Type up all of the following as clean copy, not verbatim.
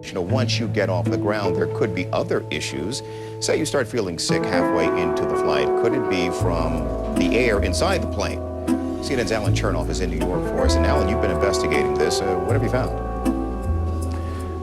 You know, once you get off the ground, there could be other issues. Say you start feeling sick halfway into the flight. Could it be from the air inside the plane? CNN's Alan Chernoff is in New York for us. And Alan, you've been investigating this. What have you found?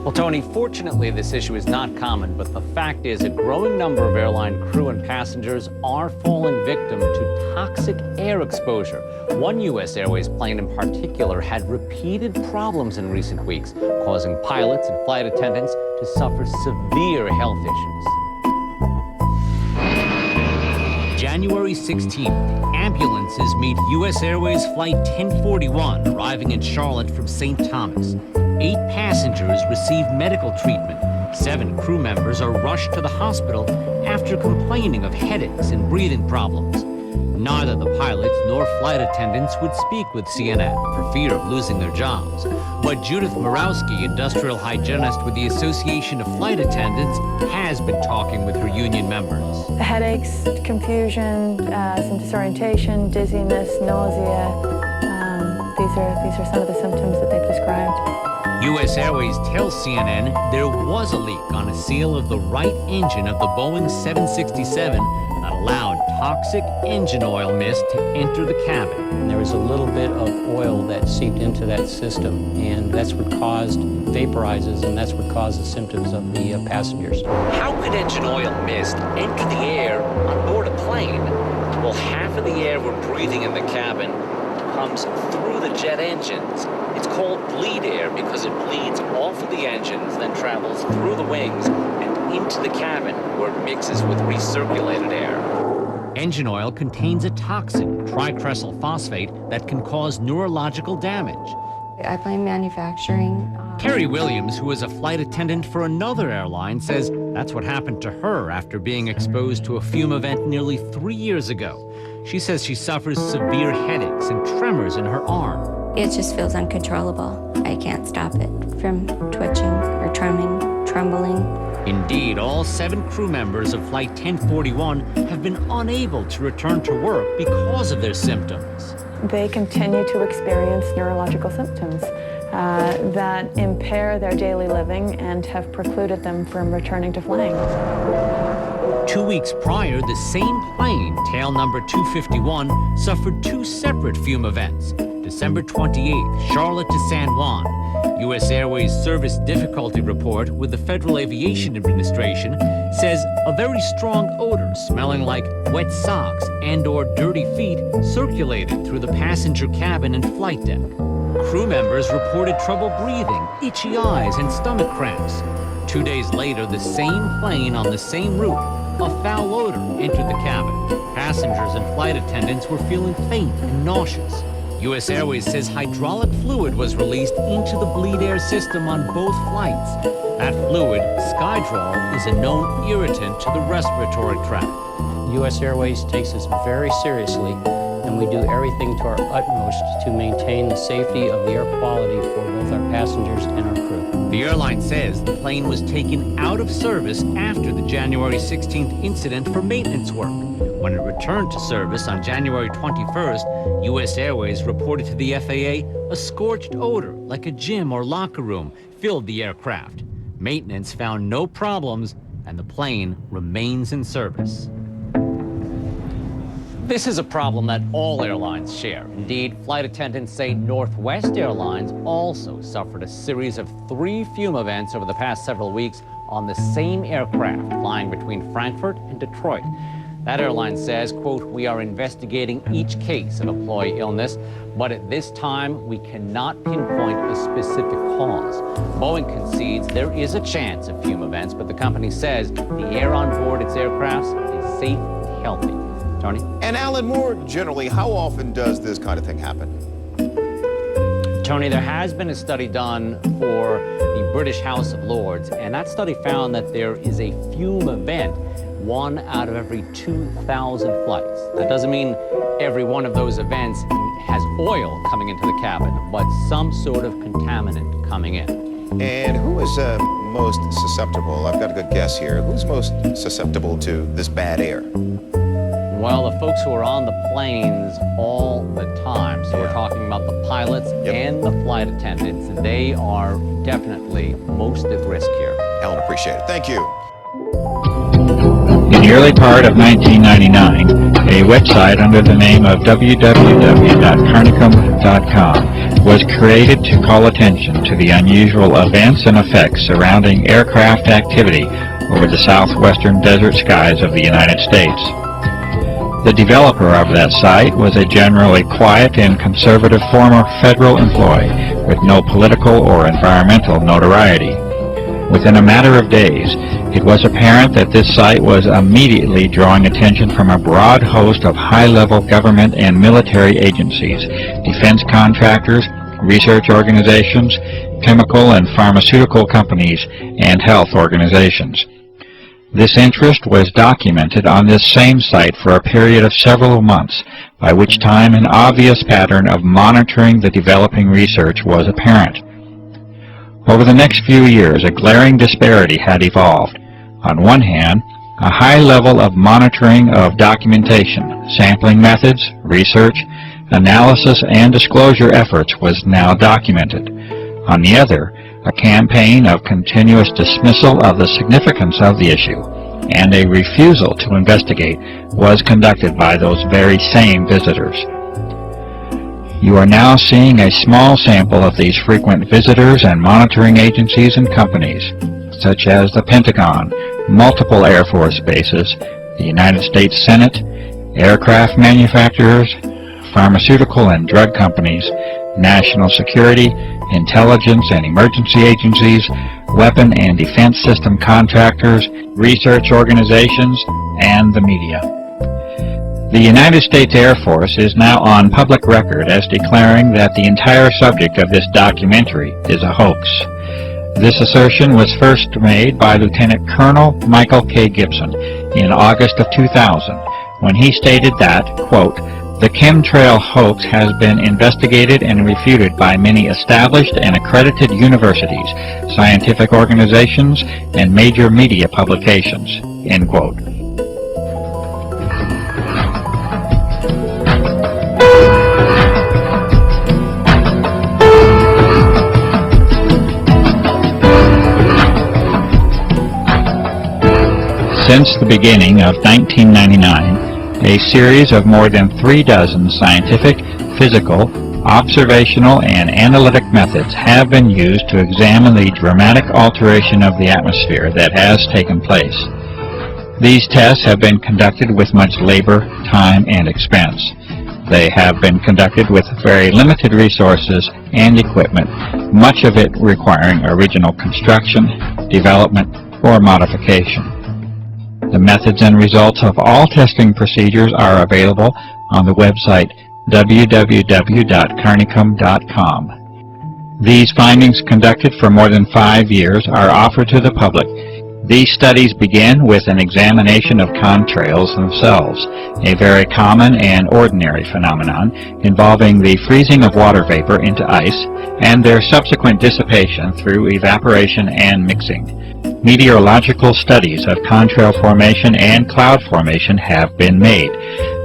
Well, Tony, fortunately, this issue is not common, but the fact is a growing number of airline crew and passengers are falling victim to toxic air exposure. One U.S. Airways plane in particular had repeated problems in recent weeks, causing pilots and flight attendants to suffer severe health issues. January 16th, ambulances meet U.S. Airways Flight 1041 arriving in Charlotte from St. Thomas. 8 passengers received medical treatment. 7 crew members are rushed to the hospital after complaining of headaches and breathing problems. Neither the pilots nor flight attendants would speak with CNN for fear of losing their jobs. But Judith Morawski, industrial hygienist with the Association of Flight Attendants, has been talking with her union members. Headaches, confusion, some disorientation, dizziness, nausea. These are some of the symptoms that they've described. U.S. Airways tells CNN there was a leak on a seal of the right engine of the Boeing 767 that allowed toxic engine oil mist to enter the cabin. And there was a little bit of oil that seeped into that system, and that's what vaporizes, and that's what caused the symptoms of the passengers. How could engine oil mist enter the air on board a plane? Well, half of the air we're breathing in the cabin comes through the jet engines. It's called bleed air because it bleeds off of the engines, then travels through the wings and into the cabin where it mixes with recirculated air. Engine oil contains a toxin, tricresyl phosphate, that can cause neurological damage. I blame manufacturing. Carrie Williams, who is a flight attendant for another airline, says that's what happened to her after being exposed to a fume event nearly 3 years ago. She says she suffers severe headaches and tremors in her arm. It just feels uncontrollable. I can't stop it from twitching or trembling. Indeed, all 7 crew members of Flight 1041 have been unable to return to work because of their symptoms. They continue to experience neurological symptoms that impair their daily living and have precluded them from returning to flying. 2 weeks prior, the same plane, tail number 251, suffered 2 separate fume events. December 28th, Charlotte to San Juan. U.S. Airways Service Difficulty Report with the Federal Aviation Administration says a very strong odor smelling like wet socks and/or dirty feet circulated through the passenger cabin and flight deck. Crew members reported trouble breathing, itchy eyes, and stomach cramps. 2 days later, the same plane on the same route, a foul odor entered the cabin. Passengers and flight attendants were feeling faint and nauseous. U.S. Airways says hydraulic fluid was released into the bleed air system on both flights. That fluid, Skydrol, is a known irritant to the respiratory tract. U.S. Airways takes this very seriously, and we do everything to our utmost to maintain the safety of the air quality for both our passengers and our crew. The airline says the plane was taken out of service after the January 16th incident for maintenance work. When it returned to service on January 21st, U.S. Airways reported to the FAA a scorched odor like a gym or locker room filled the aircraft. Maintenance found no problems, and the plane remains in service. This is a problem that all airlines share. Indeed, flight attendants say Northwest Airlines also suffered a series of 3 fume events over the past several weeks on the same aircraft flying between Frankfurt and Detroit. That airline says, quote, "We are investigating each case of employee illness, but at this time, we cannot pinpoint a specific cause." Boeing concedes there is a chance of fume events, but the company says the air on board its aircrafts is safe and healthy. Tony? And Alan, more generally, how often does this kind of thing happen? Tony, there has been a study done for the British House of Lords, and that study found that there is a fume event 1 out of every 2,000 flights. That doesn't mean every one of those events has oil coming into the cabin, but some sort of contaminant coming in. And who is most susceptible? I've got a good guess here. Who's most susceptible to this bad air? Well, the folks who are on the planes all the time. So we're talking talking about the pilots and the flight attendants. They are definitely most at risk here. Alan, appreciate it. Thank you. In the early part of 1999, a website under the name of www.carnicom.com was created to call attention to the unusual events and effects surrounding aircraft activity over the southwestern desert skies of the United States. The developer of that site was a generally quiet and conservative former federal employee with no political or environmental notoriety. Within a matter of days, it was apparent that this site was immediately drawing attention from a broad host of high-level government and military agencies, defense contractors, research organizations, chemical and pharmaceutical companies, and health organizations. This interest was documented on this same site for a period of several months, by which time an obvious pattern of monitoring the developing research was apparent. Over the next few years, a glaring disparity had evolved. On one hand, a high level of monitoring of documentation, sampling methods, research, analysis, and disclosure efforts was now documented. On the other, a campaign of continuous dismissal of the significance of the issue and a refusal to investigate was conducted by those very same visitors. You are now seeing a small sample of these frequent visitors and monitoring agencies and companies, such as the Pentagon, multiple Air Force bases, the United States Senate, aircraft manufacturers, pharmaceutical and drug companies, national security, intelligence and emergency agencies, weapon and defense system contractors, research organizations, and the media. The United States Air Force is now on public record as declaring that the entire subject of this documentary is a hoax. This assertion was first made by Lieutenant Colonel Michael K. Gibson in August of 2000, when he stated that, quote, "The chemtrail hoax has been investigated and refuted by many established and accredited universities, scientific organizations, and major media publications," end quote. Since the beginning of 1999, a series of more than 36 scientific, physical, observational, and analytic methods have been used to examine the dramatic alteration of the atmosphere that has taken place. These tests have been conducted with much labor, time, and expense. They have been conducted with very limited resources and equipment, much of it requiring original construction, development, or modification. The methods and results of all testing procedures are available on the website www.carnicom.com. These findings, conducted for more than 5 years, are offered to the public. These studies begin with an examination of contrails themselves, a very common and ordinary phenomenon involving the freezing of water vapor into ice and their subsequent dissipation through evaporation and mixing. Meteorological studies of contrail formation and cloud formation have been made.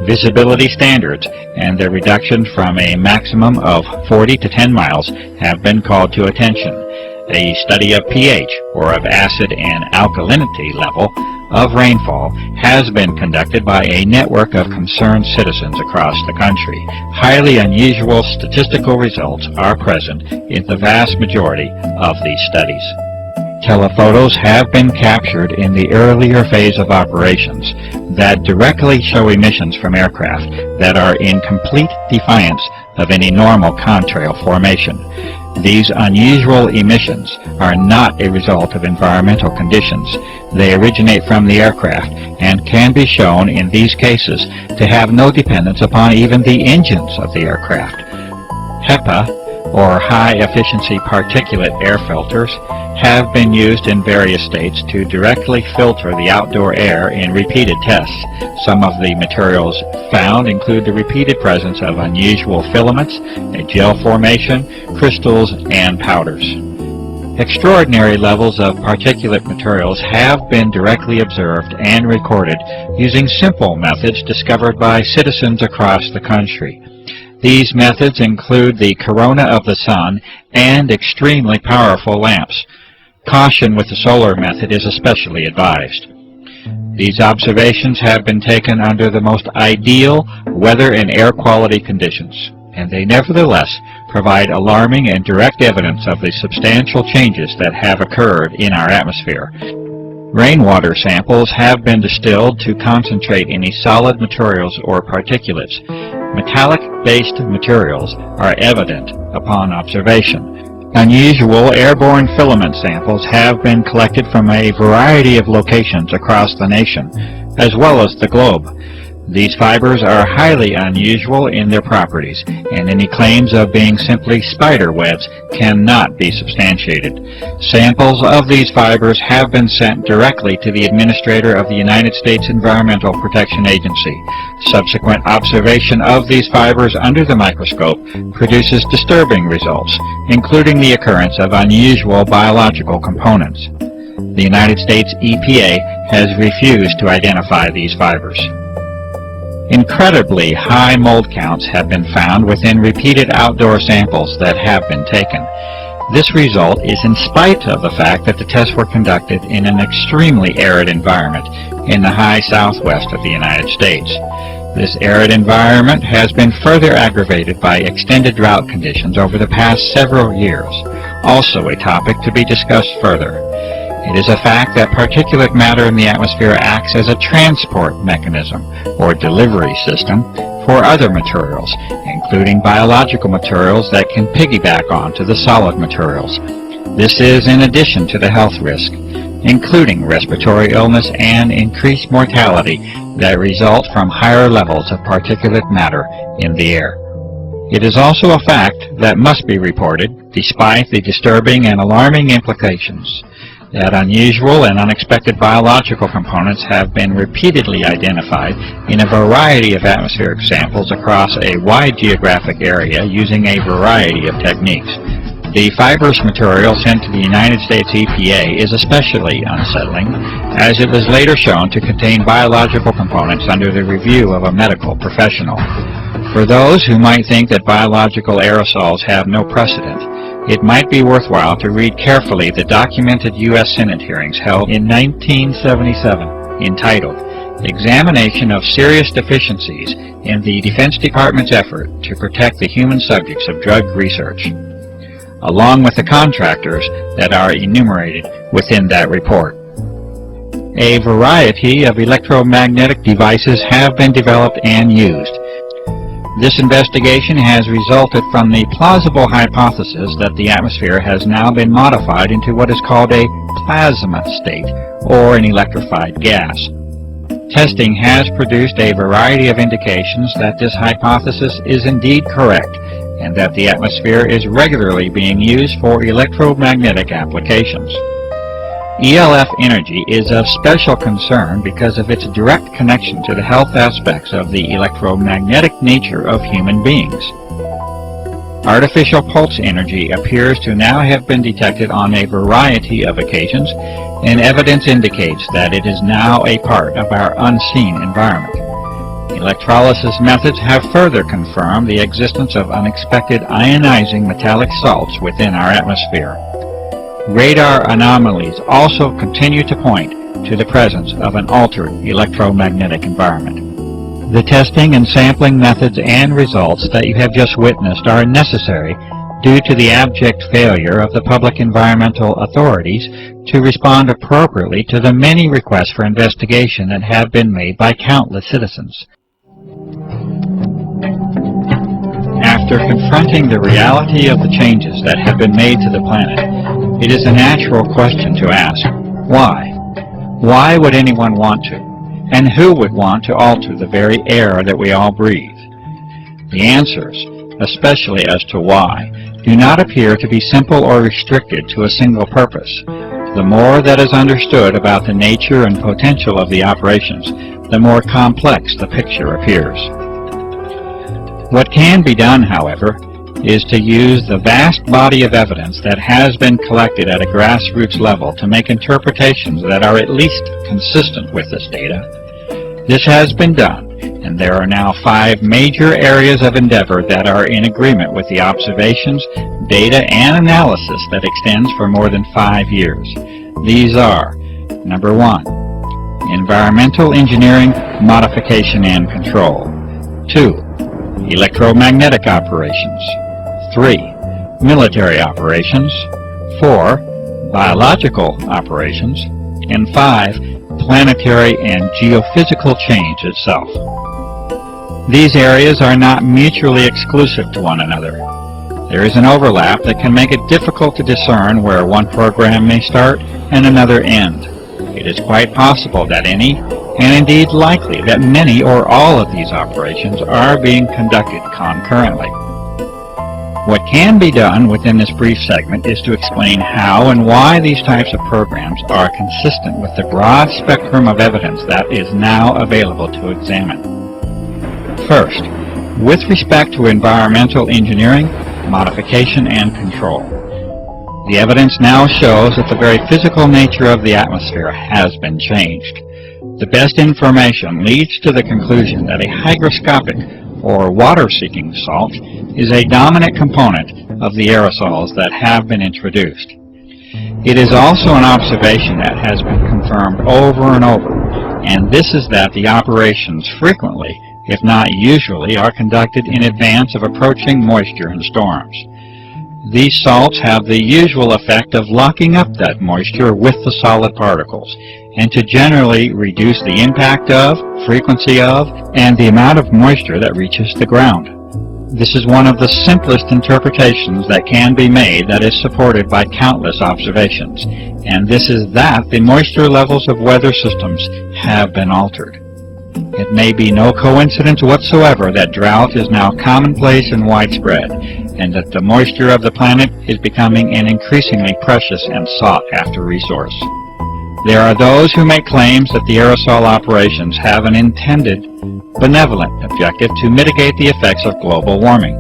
Visibility standards and their reduction from a maximum of 40 to 10 miles have been called to attention. A study of pH, or of acid and alkalinity level, of rainfall has been conducted by a network of concerned citizens across the country. Highly unusual statistical results are present in the vast majority of these studies. Telephotos have been captured in the earlier phase of operations that directly show emissions from aircraft that are in complete defiance of any normal contrail formation. These unusual emissions are not a result of environmental conditions. They originate from the aircraft and can be shown in these cases to have no dependence upon even the engines of the aircraft. HEPA, or high-efficiency particulate air filters, have been used in various states to directly filter the outdoor air in repeated tests. Some of the materials found include the repeated presence of unusual filaments, a gel formation, crystals, and powders. Extraordinary levels of particulate materials have been directly observed and recorded using simple methods discovered by citizens across the country. These methods include the corona of the sun and extremely powerful lamps. Caution with the solar method is especially advised. These observations have been taken under the most ideal weather and air quality conditions, and they nevertheless provide alarming and direct evidence of the substantial changes that have occurred in our atmosphere. Rainwater samples have been distilled to concentrate any solid materials or particulates. Metallic-based materials are evident upon observation. Unusual airborne filament samples have been collected from a variety of locations across the nation, as well as the globe. These fibers are highly unusual in their properties, and any claims of being simply spider webs cannot be substantiated. Samples of these fibers have been sent directly to the Administrator of the United States Environmental Protection Agency. Subsequent observation of these fibers under the microscope produces disturbing results, including the occurrence of unusual biological components. The United States EPA has refused to identify these fibers. Incredibly high mold counts have been found within repeated outdoor samples that have been taken. This result is in spite of the fact that the tests were conducted in an extremely arid environment in the high southwest of the United States. This arid environment has been further aggravated by extended drought conditions over the past several years, also a topic to be discussed further. It is a fact that particulate matter in the atmosphere acts as a transport mechanism or delivery system for other materials, including biological materials that can piggyback onto the solid materials. This is in addition to the health risk, including respiratory illness and increased mortality that result from higher levels of particulate matter in the air. It is also a fact that must be reported, despite the disturbing and alarming implications, that unusual and unexpected biological components have been repeatedly identified in a variety of atmospheric samples across a wide geographic area using a variety of techniques. The fibrous material sent to the United States EPA is especially unsettling, as it was later shown to contain biological components under the review of a medical professional. For those who might think that biological aerosols have no precedent, it might be worthwhile to read carefully the documented U.S. Senate hearings held in 1977 entitled Examination of Serious Deficiencies in the Defense Department's Effort to Protect the Human Subjects of Drug Research, along with the contractors that are enumerated within that report. A variety of electromagnetic devices have been developed and used. This investigation has resulted from the plausible hypothesis that the atmosphere has now been modified into what is called a plasma state, or an electrified gas. Testing has produced a variety of indications that this hypothesis is indeed correct, and that the atmosphere is regularly being used for electromagnetic applications. ELF energy is of special concern because of its direct connection to the health aspects of the electromagnetic nature of human beings. Artificial pulse energy appears to now have been detected on a variety of occasions, and evidence indicates that it is now a part of our unseen environment. Electrolysis methods have further confirmed the existence of unexpected ionizing metallic salts within our atmosphere. Radar anomalies also continue to point to the presence of an altered electromagnetic environment. The testing and sampling methods and results that you have just witnessed are necessary due to the abject failure of the public environmental authorities to respond appropriately to the many requests for investigation that have been made by countless citizens. After confronting the reality of the changes that have been made to the planet, it is a natural question to ask, why? Why would anyone want to? And who would want to alter the very air that we all breathe? The answers, especially as to why, do not appear to be simple or restricted to a single purpose. The more that is understood about the nature and potential of the operations, the more complex the picture appears. What can be done, however, is to use the vast body of evidence that has been collected at a grassroots level to make interpretations that are at least consistent with this data. This has been done, and there are now 5 major areas of endeavor that are in agreement with the observations, data, and analysis that extends for more than 5 years. These are: number 1, environmental engineering, modification, and control; 2, electromagnetic operations; 3, military operations; 4, biological operations; and 5, planetary and geophysical change itself. These areas are not mutually exclusive to one another. There is an overlap that can make it difficult to discern where one program may start and another end. It is quite possible that any, and indeed likely that many or all of these operations are being conducted concurrently. What can be done within this brief segment is to explain how and why these types of programs are consistent with the broad spectrum of evidence that is now available to examine. First, with respect to environmental engineering, modification, and control. The evidence now shows that the very physical nature of the atmosphere has been changed. The best information leads to the conclusion that a hygroscopic or water-seeking salt is a dominant component of the aerosols that have been introduced. It is also an observation that has been confirmed over and over, and this is that the operations frequently, if not usually, are conducted in advance of approaching moisture and storms. These salts have the usual effect of locking up that moisture with the solid particles, and to generally reduce the impact of, frequency of, and the amount of moisture that reaches the ground. This is one of the simplest interpretations that can be made that is supported by countless observations, and this is that the moisture levels of weather systems have been altered. It may be no coincidence whatsoever that drought is now commonplace and widespread, and that the moisture of the planet is becoming an increasingly precious and sought-after resource. There are those who make claims that the aerosol operations have an intended, benevolent objective to mitigate the effects of global warming.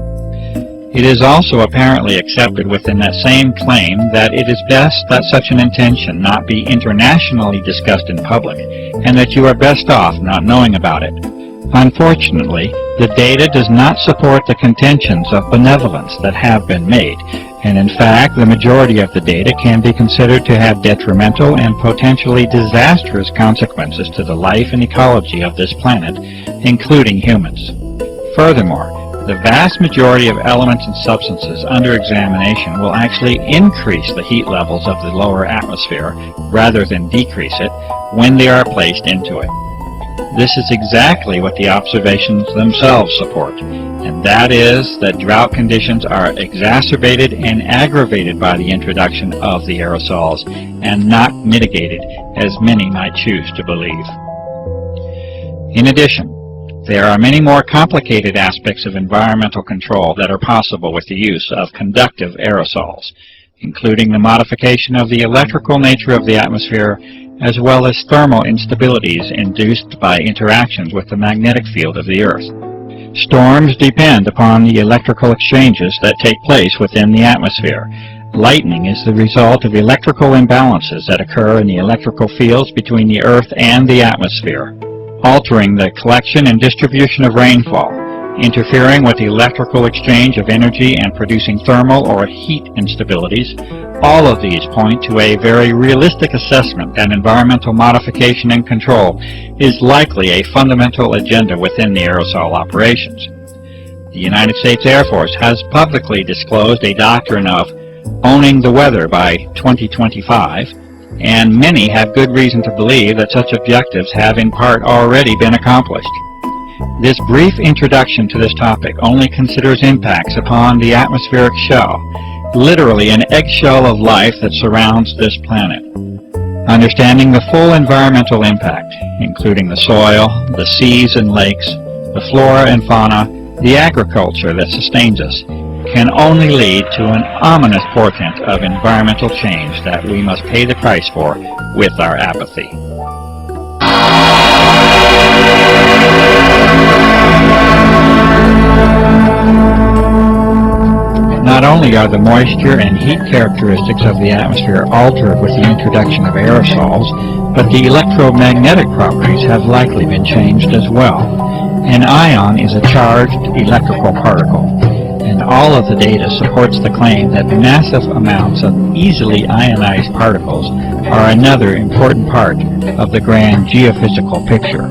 It is also apparently accepted within that same claim that it is best that such an intention not be internationally discussed in public, and that you are best off not knowing about it. Unfortunately, the data does not support the contentions of benevolence that have been made, and in fact, the majority of the data can be considered to have detrimental and potentially disastrous consequences to the life and ecology of this planet, including humans. Furthermore, the vast majority of elements and substances under examination will actually increase the heat levels of the lower atmosphere rather than decrease it when they are placed into it. This is exactly what the observations themselves support, and that is that drought conditions are exacerbated and aggravated by the introduction of the aerosols and not mitigated, as many might choose to believe. In addition, there are many more complicated aspects of environmental control that are possible with the use of conductive aerosols, including the modification of the electrical nature of the atmosphere, as well as thermal instabilities induced by interactions with the magnetic field of the Earth. Storms depend upon the electrical exchanges that take place within the atmosphere. Lightning is the result of electrical imbalances that occur in the electrical fields between the Earth and the atmosphere, altering the collection and distribution of rainfall, interfering with the electrical exchange of energy and producing thermal or heat instabilities. All of these point to a very realistic assessment that environmental modification and control is likely a fundamental agenda within the aerosol operations. The United States Air Force has publicly disclosed a doctrine of owning the weather by 2025, and many have good reason to believe that such objectives have in part already been accomplished. This brief introduction to this topic only considers impacts upon the atmospheric shell, literally an eggshell of life that surrounds this planet. Understanding the full environmental impact, including the soil, the seas and lakes, the flora and fauna, the agriculture that sustains us, can only lead to an ominous portent of environmental change that we must pay the price for with our apathy. Not only are the moisture and heat characteristics of the atmosphere altered with the introduction of aerosols, but the electromagnetic properties have likely been changed as well. An ion is a charged electrical particle, and all of the data supports the claim that massive amounts of easily ionized particles are another important part of the grand geophysical picture.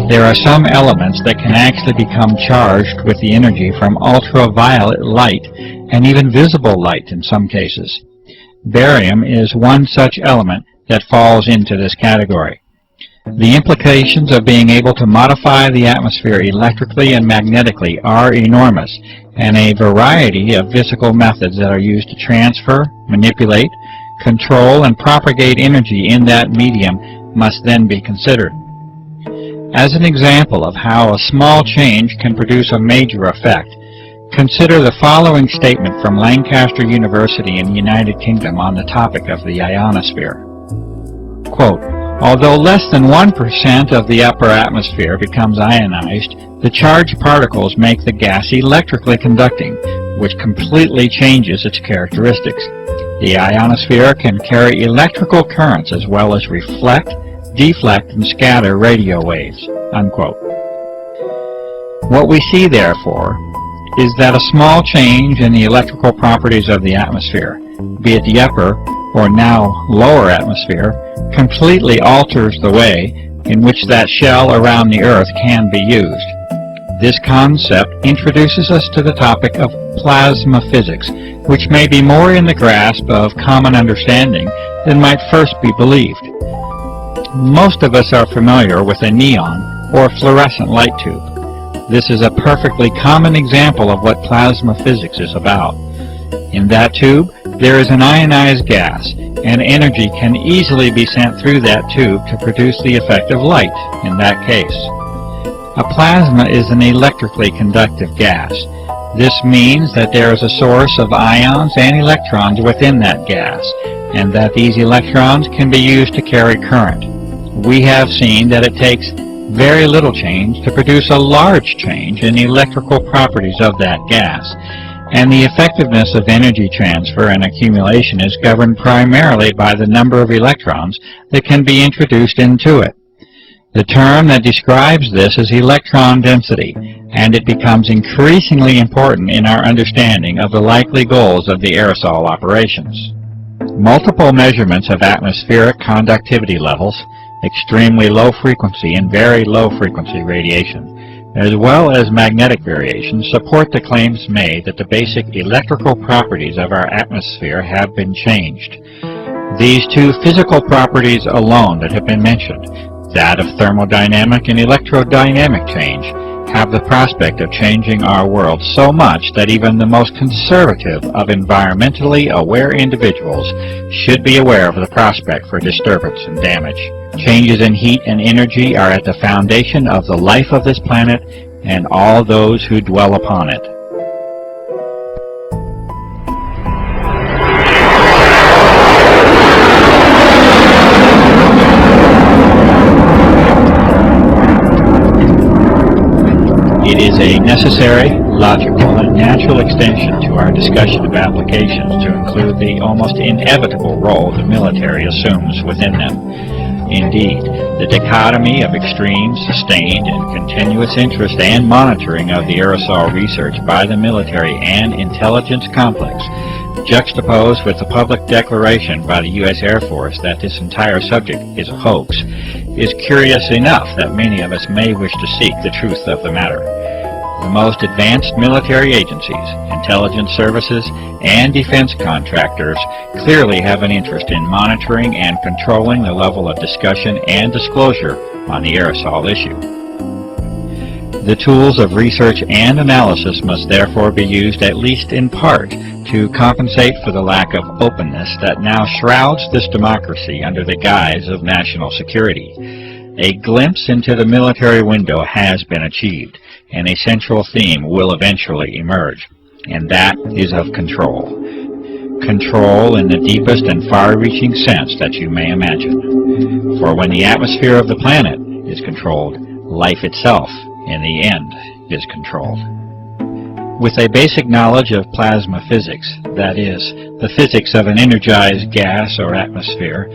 There are some elements that can actually become charged with the energy from ultraviolet light and even visible light in some cases. Barium is one such element that falls into this category. The implications of being able to modify the atmosphere electrically and magnetically are enormous, and a variety of physical methods that are used to transfer, manipulate, control, and propagate energy in that medium must then be considered. As an example of how a small change can produce a major effect, consider the following statement from Lancaster University in the United Kingdom on the topic of the ionosphere. Quote, "Although less than 1% of the upper atmosphere becomes ionized, the charged particles make the gas electrically conducting, which completely changes its characteristics. The ionosphere can carry electrical currents as well as reflect, deflect, and scatter radio waves." Unquote. What we see, therefore, is that a small change in the electrical properties of the atmosphere, be it the upper or now lower atmosphere, completely alters the way in which that shell around the Earth can be used. This concept introduces us to the topic of plasma physics, which may be more in the grasp of common understanding than might first be believed. Most of us are familiar with a neon or fluorescent light tube. This is a perfectly common example of what plasma physics is about. In that tube, there is an ionized gas, and energy can easily be sent through that tube to produce the effect of light in that case. A plasma is an electrically conductive gas. This means that there is a source of ions and electrons within that gas, and that these electrons can be used to carry current. We have seen that it takes very little change to produce a large change in the electrical properties of that gas, and the effectiveness of energy transfer and accumulation is governed primarily by the number of electrons that can be introduced into it. The term that describes this is electron density, and it becomes increasingly important in our understanding of the likely goals of the aerosol operations. Multiple measurements of atmospheric conductivity levels, extremely low frequency and very low frequency radiation, as well as magnetic variations, support the claims made that the basic electrical properties of our atmosphere have been changed. These two physical properties alone that have been mentioned, that of thermodynamic and electrodynamic change, have the prospect of changing our world so much that even the most conservative of environmentally aware individuals should be aware of the prospect for disturbance and damage. Changes in heat and energy are at the foundation of the life of this planet and all those who dwell upon it. It is a necessary, logical, and natural extension to our discussion of applications to include the almost inevitable role the military assumes within them. Indeed, the dichotomy of extreme, sustained, and continuous interest and monitoring of the aerosol research by the military and intelligence complex, juxtaposed with the public declaration by the U.S. Air Force that this entire subject is a hoax, is curious enough that many of us may wish to seek the truth of the matter. The most advanced military agencies, intelligence services, and defense contractors clearly have an interest in monitoring and controlling the level of discussion and disclosure on the aerosol issue. The tools of research and analysis must therefore be used at least in part to compensate for the lack of openness that now shrouds this democracy under the guise of national security. A glimpse into the military window has been achieved, and a central theme will eventually emerge, and that is of control. Control in the deepest and far-reaching sense that you may imagine. For when the atmosphere of the planet is controlled, life itself, in the end, is controlled. With a basic knowledge of plasma physics, that is, the physics of an energized gas or atmosphere,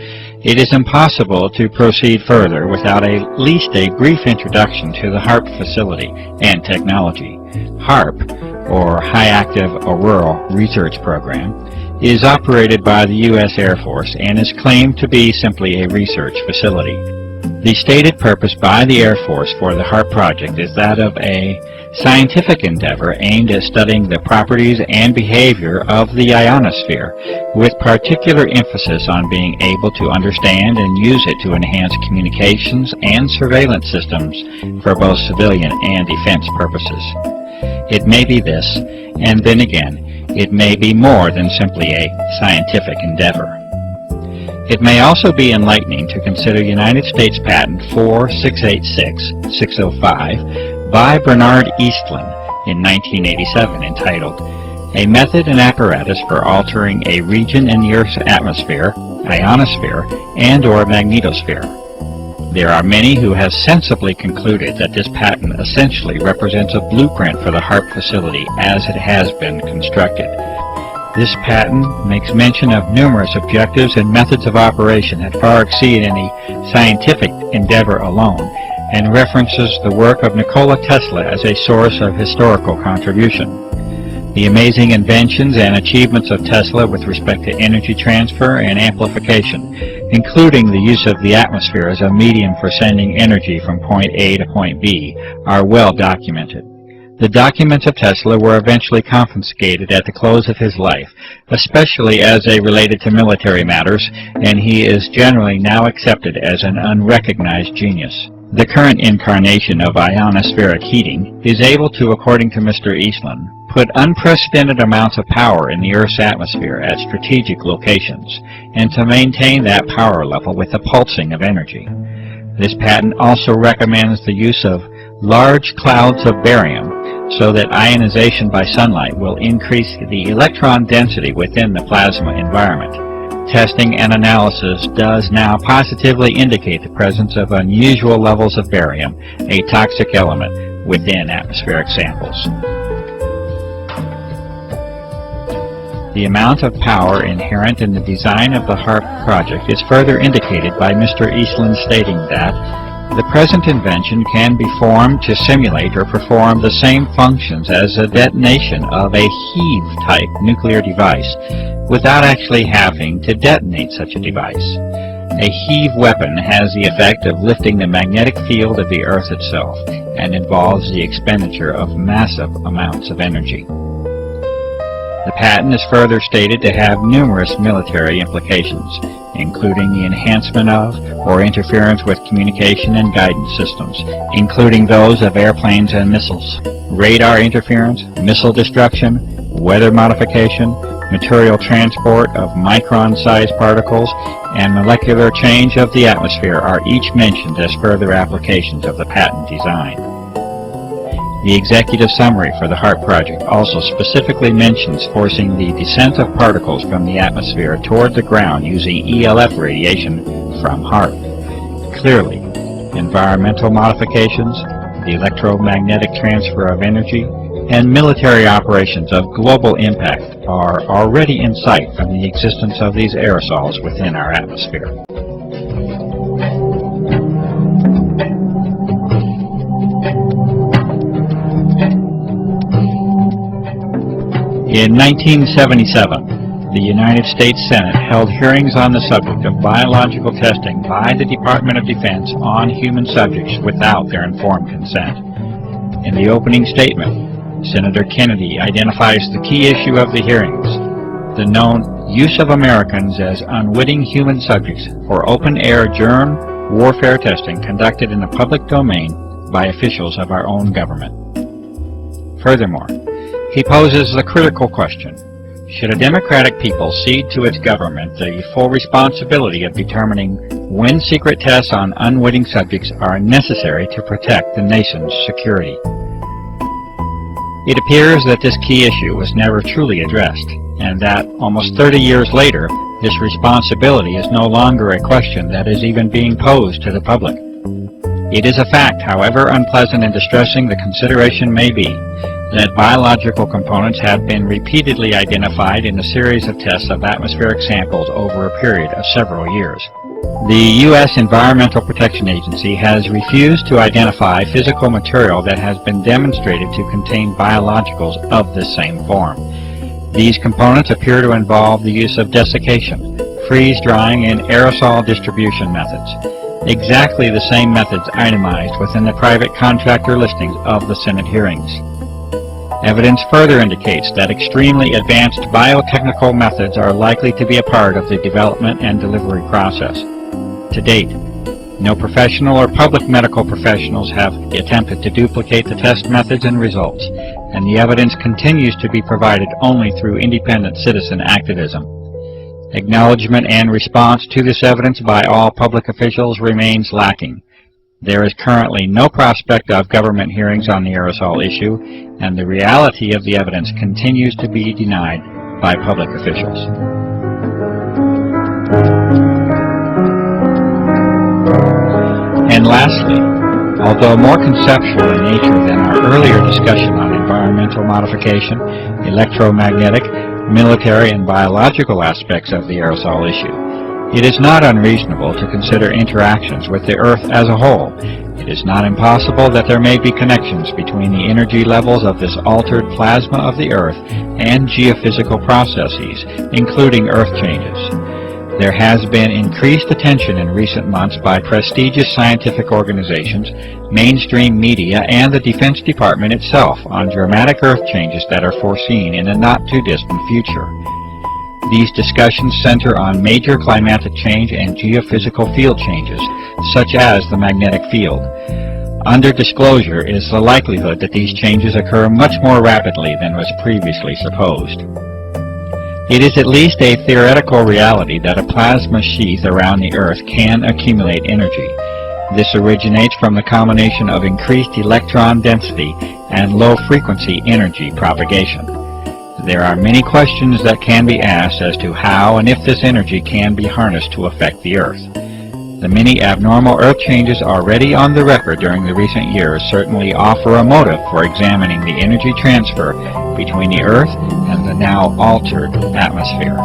It is impossible to proceed further without at least a brief introduction to the HARP facility and technology. HARP, or High Active Auroral Research Program, is operated by the U.S. Air Force and is claimed to be simply a research facility. The stated purpose by the Air Force for the HARP project is that of a scientific endeavor aimed at studying the properties and behavior of the ionosphere, with particular emphasis on being able to understand and use it to enhance communications and surveillance systems for both civilian and defense purposes. It may be this, and then again, it may be more than simply a scientific endeavor. It may also be enlightening to consider United States Patent 4686605 by Bernard Eastlund in 1987 entitled A Method and Apparatus for Altering a Region in the Earth's Atmosphere, Ionosphere, and/or Magnetosphere. There are many who have sensibly concluded that this patent essentially represents a blueprint for the HARP facility as it has been constructed. This patent makes mention of numerous objectives and methods of operation that far exceed any scientific endeavor alone, and references the work of Nikola Tesla as a source of historical contribution. The amazing inventions and achievements of Tesla with respect to energy transfer and amplification, including the use of the atmosphere as a medium for sending energy from point A to point B, are well documented. The documents of Tesla were eventually confiscated at the close of his life, especially as they related to military matters, and he is generally now accepted as an unrecognized genius. The current incarnation of ionospheric heating is able to, according to Mr. Eastlund, put unprecedented amounts of power in the Earth's atmosphere at strategic locations, and to maintain that power level with the pulsing of energy. This patent also recommends the use of large clouds of barium so that ionization by sunlight will increase the electron density within the plasma environment. Testing and analysis does now positively indicate the presence of unusual levels of barium, a toxic element, within atmospheric samples. The amount of power inherent in the design of the HARP project is further indicated by Mr. Eastlund stating that the present invention can be formed to simulate or perform the same functions as a detonation of a heave-type nuclear device without actually having to detonate such a device. A heave weapon has the effect of lifting the magnetic field of the Earth itself and involves the expenditure of massive amounts of energy. The patent is further stated to have numerous military implications, including the enhancement of or interference with communication and guidance systems, including those of airplanes and missiles, radar interference, missile destruction, weather modification, material transport of micron-sized particles, and molecular change of the atmosphere are each mentioned as further applications of the patent design. The executive summary for the HARP project also specifically mentions forcing the descent of particles from the atmosphere toward the ground using ELF radiation from HARP. Clearly, environmental modifications, the electromagnetic transfer of energy, and military operations of global impact are already in sight from the existence of these aerosols within our atmosphere. In 1977, the United States Senate held hearings on the subject of biological testing by the Department of Defense on human subjects without their informed consent. In the opening statement, Senator Kennedy identifies the key issue of the hearings, the known use of Americans as unwitting human subjects for open-air germ warfare testing conducted in the public domain by officials of our own government. Furthermore, he poses the critical question: should a democratic people cede to its government the full responsibility of determining when secret tests on unwitting subjects are necessary to protect the nation's security? It appears that this key issue was never truly addressed, and that almost 30 years later, this responsibility is no longer a question that is even being posed to the public. It is a fact, however unpleasant and distressing the consideration may be, that biological components have been repeatedly identified in a series of tests of atmospheric samples over a period of several years. The U.S. Environmental Protection Agency has refused to identify physical material that has been demonstrated to contain biologicals of the same form. These components appear to involve the use of desiccation, freeze-drying, and aerosol distribution methods, exactly the same methods itemized within the private contractor listings of the Senate hearings. Evidence further indicates that extremely advanced biotechnical methods are likely to be a part of the development and delivery process. To date, no professional or public medical professionals have attempted to duplicate the test methods and results, and the evidence continues to be provided only through independent citizen activism. Acknowledgement and response to this evidence by all public officials remains lacking. There is currently no prospect of government hearings on the aerosol issue, and the reality of the evidence continues to be denied by public officials. And lastly, although more conceptual in nature than our earlier discussion on environmental modification, electromagnetic, military, and biological aspects of the aerosol issue, it is not unreasonable to consider interactions with the Earth as a whole. It is not impossible that there may be connections between the energy levels of this altered plasma of the Earth and geophysical processes, including Earth changes. There has been increased attention in recent months by prestigious scientific organizations, mainstream media, and the Defense Department itself on dramatic Earth changes that are foreseen in a not-too-distant future. These discussions center on major climatic change and geophysical field changes, such as the magnetic field. Under disclosure is the likelihood that these changes occur much more rapidly than was previously supposed. It is at least a theoretical reality that a plasma sheath around the Earth can accumulate energy. This originates from the combination of increased electron density and low-frequency energy propagation. There are many questions that can be asked as to how and if this energy can be harnessed to affect the Earth. The many abnormal Earth changes already on the record during the recent years certainly offer a motive for examining the energy transfer between the Earth and the now altered atmosphere.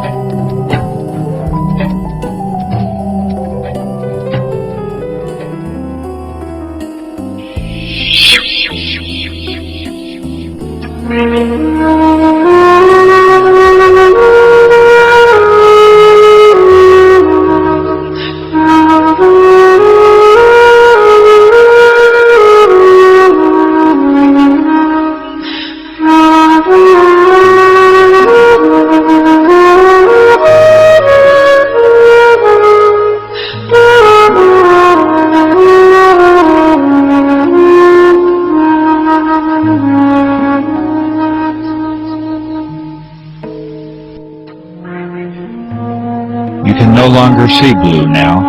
You can no longer see blue now,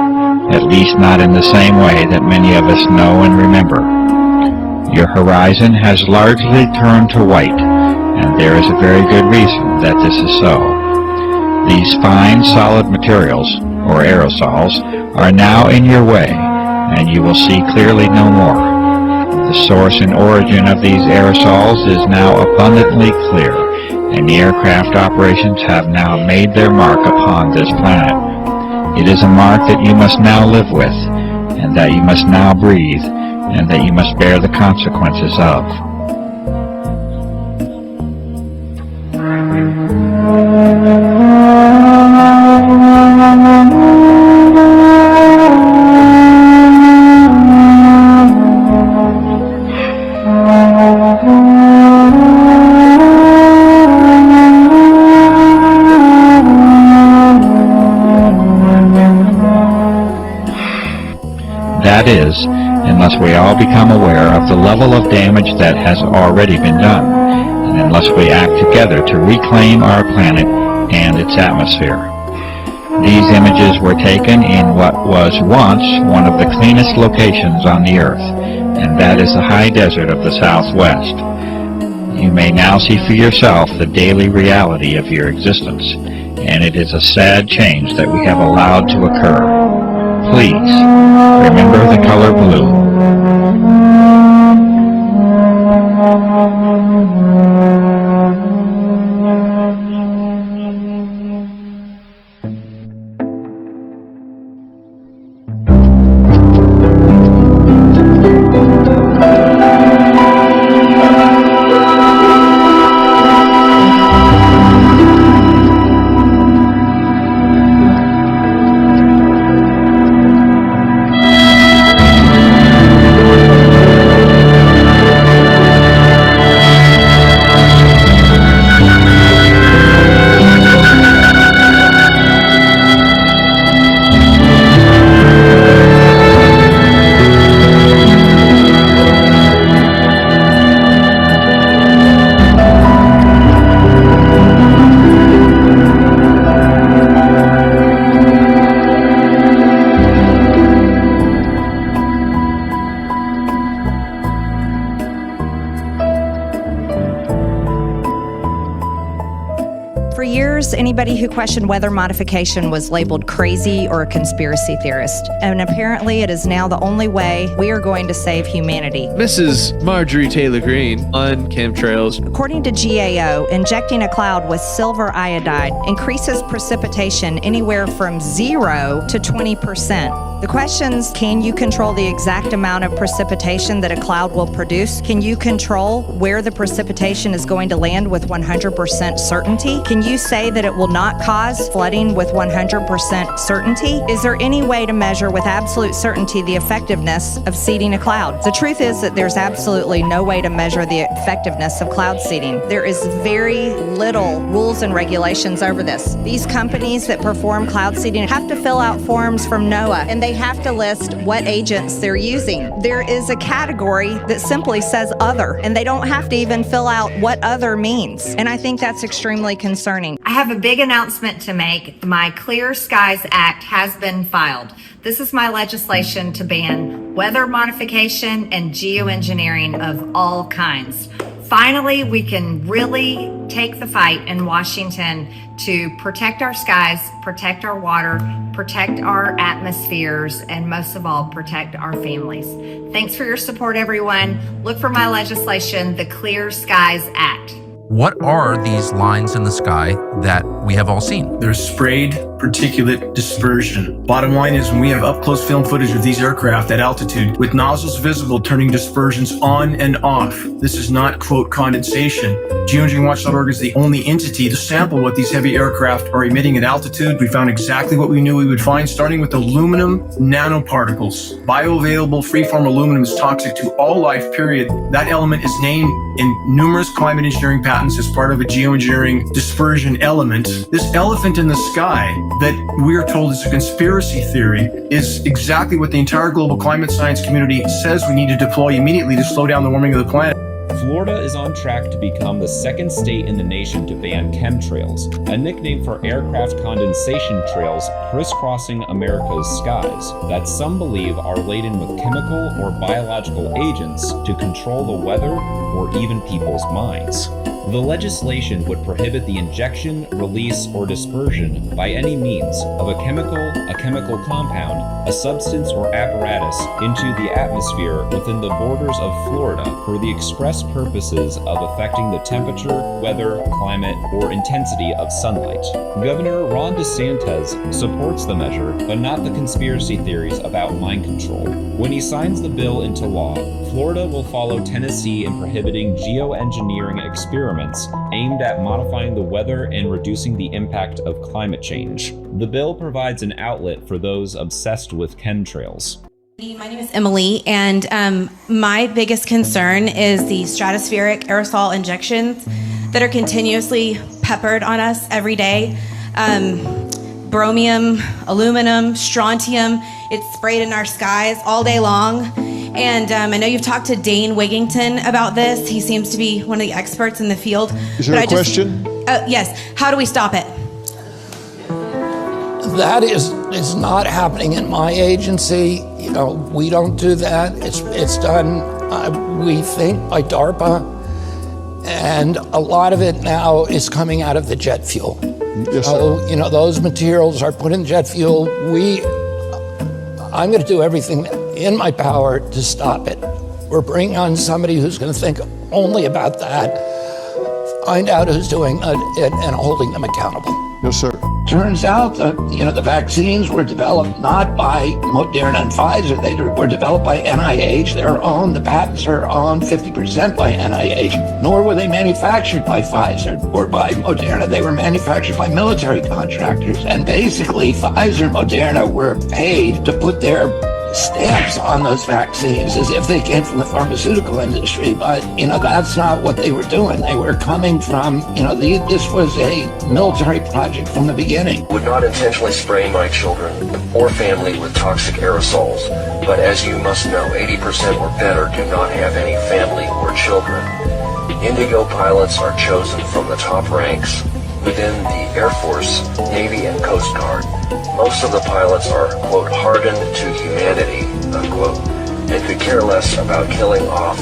at least not in the same way that many of us know and remember. Your horizon has largely turned to white, and there is a very good reason that this is so. These fine, solid materials, or aerosols, are now in your way, and you will see clearly no more. The source and origin of these aerosols is now abundantly clear, and the aircraft operations have now made their mark upon this planet. It is a mark that you must now live with, and that you must now breathe, and that you must bear the consequences of. That is, unless we all become aware of the level of damage that has already been done, and unless we act together to reclaim our planet and its atmosphere. These images were taken in what was once one of the cleanest locations on the Earth, and that is the high desert of the Southwest. You may now see for yourself the daily reality of your existence, and it is a sad change that we have allowed to occur. Please, remember the color blue. anybody who questioned weather modification was labeled crazy or a conspiracy theorist. And apparently it is now the only way we are going to save humanity. Mrs. Marjorie Taylor Greene on chemtrails. According to GAO, injecting a cloud with silver iodide increases precipitation anywhere from 0 to 20%. The questions, can you control the exact amount of precipitation that a cloud will produce? Can you control where the precipitation is going to land with 100% certainty? Can you say that it will not cause flooding with 100% certainty? Is there any way to measure with absolute certainty the effectiveness of seeding a cloud? The truth is that there's absolutely no way to measure the effectiveness of cloud seeding. There is very little rules and regulations over this. These companies that perform cloud seeding have to fill out forms from NOAA, and they have to list what agents they're using. There is a category that simply says other, and they don't have to even fill out what other means. And I think that's extremely concerning. I have a big announcement to make. My Clear Skies Act has been filed. This is my legislation to ban weather modification and geoengineering of all kinds. Finally, we can really take the fight in Washington to protect our skies, protect our water, protect our atmospheres, and most of all, protect our families. Thanks for your support, everyone. Look for my legislation, the Clear Skies Act. What are these lines in the sky that we have all seen? They're sprayed particulate dispersion. Bottom line is, when we have up-close film footage of these aircraft at altitude with nozzles visible turning dispersions on and off, this is not, quote, condensation. Geoengineeringwatch.org is the only entity to sample what these heavy aircraft are emitting at altitude. We found exactly what we knew we would find, starting with aluminum nanoparticles. Bioavailable freeform aluminum is toxic to all life, period. That element is named in numerous climate engineering patents as part of a geoengineering dispersion element. This elephant in the sky that we are told is a conspiracy theory is exactly what the entire global climate science community says we need to deploy immediately to slow down the warming of the planet. Florida is on track to become the second state in the nation to ban chemtrails, a nickname for aircraft condensation trails crisscrossing America's skies that some believe are laden with chemical or biological agents to control the weather or even people's minds. The legislation would prohibit the injection, release, or dispersion by any means of a chemical compound, a substance or apparatus into the atmosphere within the borders of Florida for the express purposes of affecting the temperature, weather, climate, or intensity of sunlight. Governor Ron DeSantis supports the measure, but not the conspiracy theories about mind control. When he signs the bill into law, Florida will follow Tennessee in prohibiting geoengineering experiments aimed at modifying the weather and reducing the impact of climate change. The bill provides an outlet for those obsessed with chemtrails. My name is Emily, and my biggest concern is the stratospheric aerosol injections that are continuously peppered on us every day. Bromium, aluminum, strontium, it's sprayed in our skies all day long. And I know you've talked to Dane Wigington about this. He seems to be one of the experts in the field. Is there a question? Yes. How do we stop it? That is not happening in my agency. You know, we don't do that. It's done, we think, by DARPA. And a lot of it now is coming out of the jet fuel. Yes, so, you know, those materials are put in jet fuel. I'm going to do everything in my power to stop it. We're bringing on somebody who's going to think only about that, find out who's doing it, and holding them accountable. Yes, sir. Turns out that, you know, the vaccines were developed not by Moderna and Pfizer. They were developed by NIH. The patents are owned 50% by NIH. Nor were they manufactured by Pfizer or by Moderna. They were manufactured by military contractors. And basically, Pfizer and Moderna were paid to put their stamps on those vaccines as if they came from the pharmaceutical industry, but you know, that's not what they were doing. They were coming from, you know, this was a military project from the beginning. Would not intentionally spray my children or family with toxic aerosols, but as you must know, 80% or better do not have any family or children. Indigo pilots are chosen from the top ranks within the Air Force, Navy, and Coast Guard. Most of the pilots are, quote, hardened to humanity, unquote, and could care less about killing off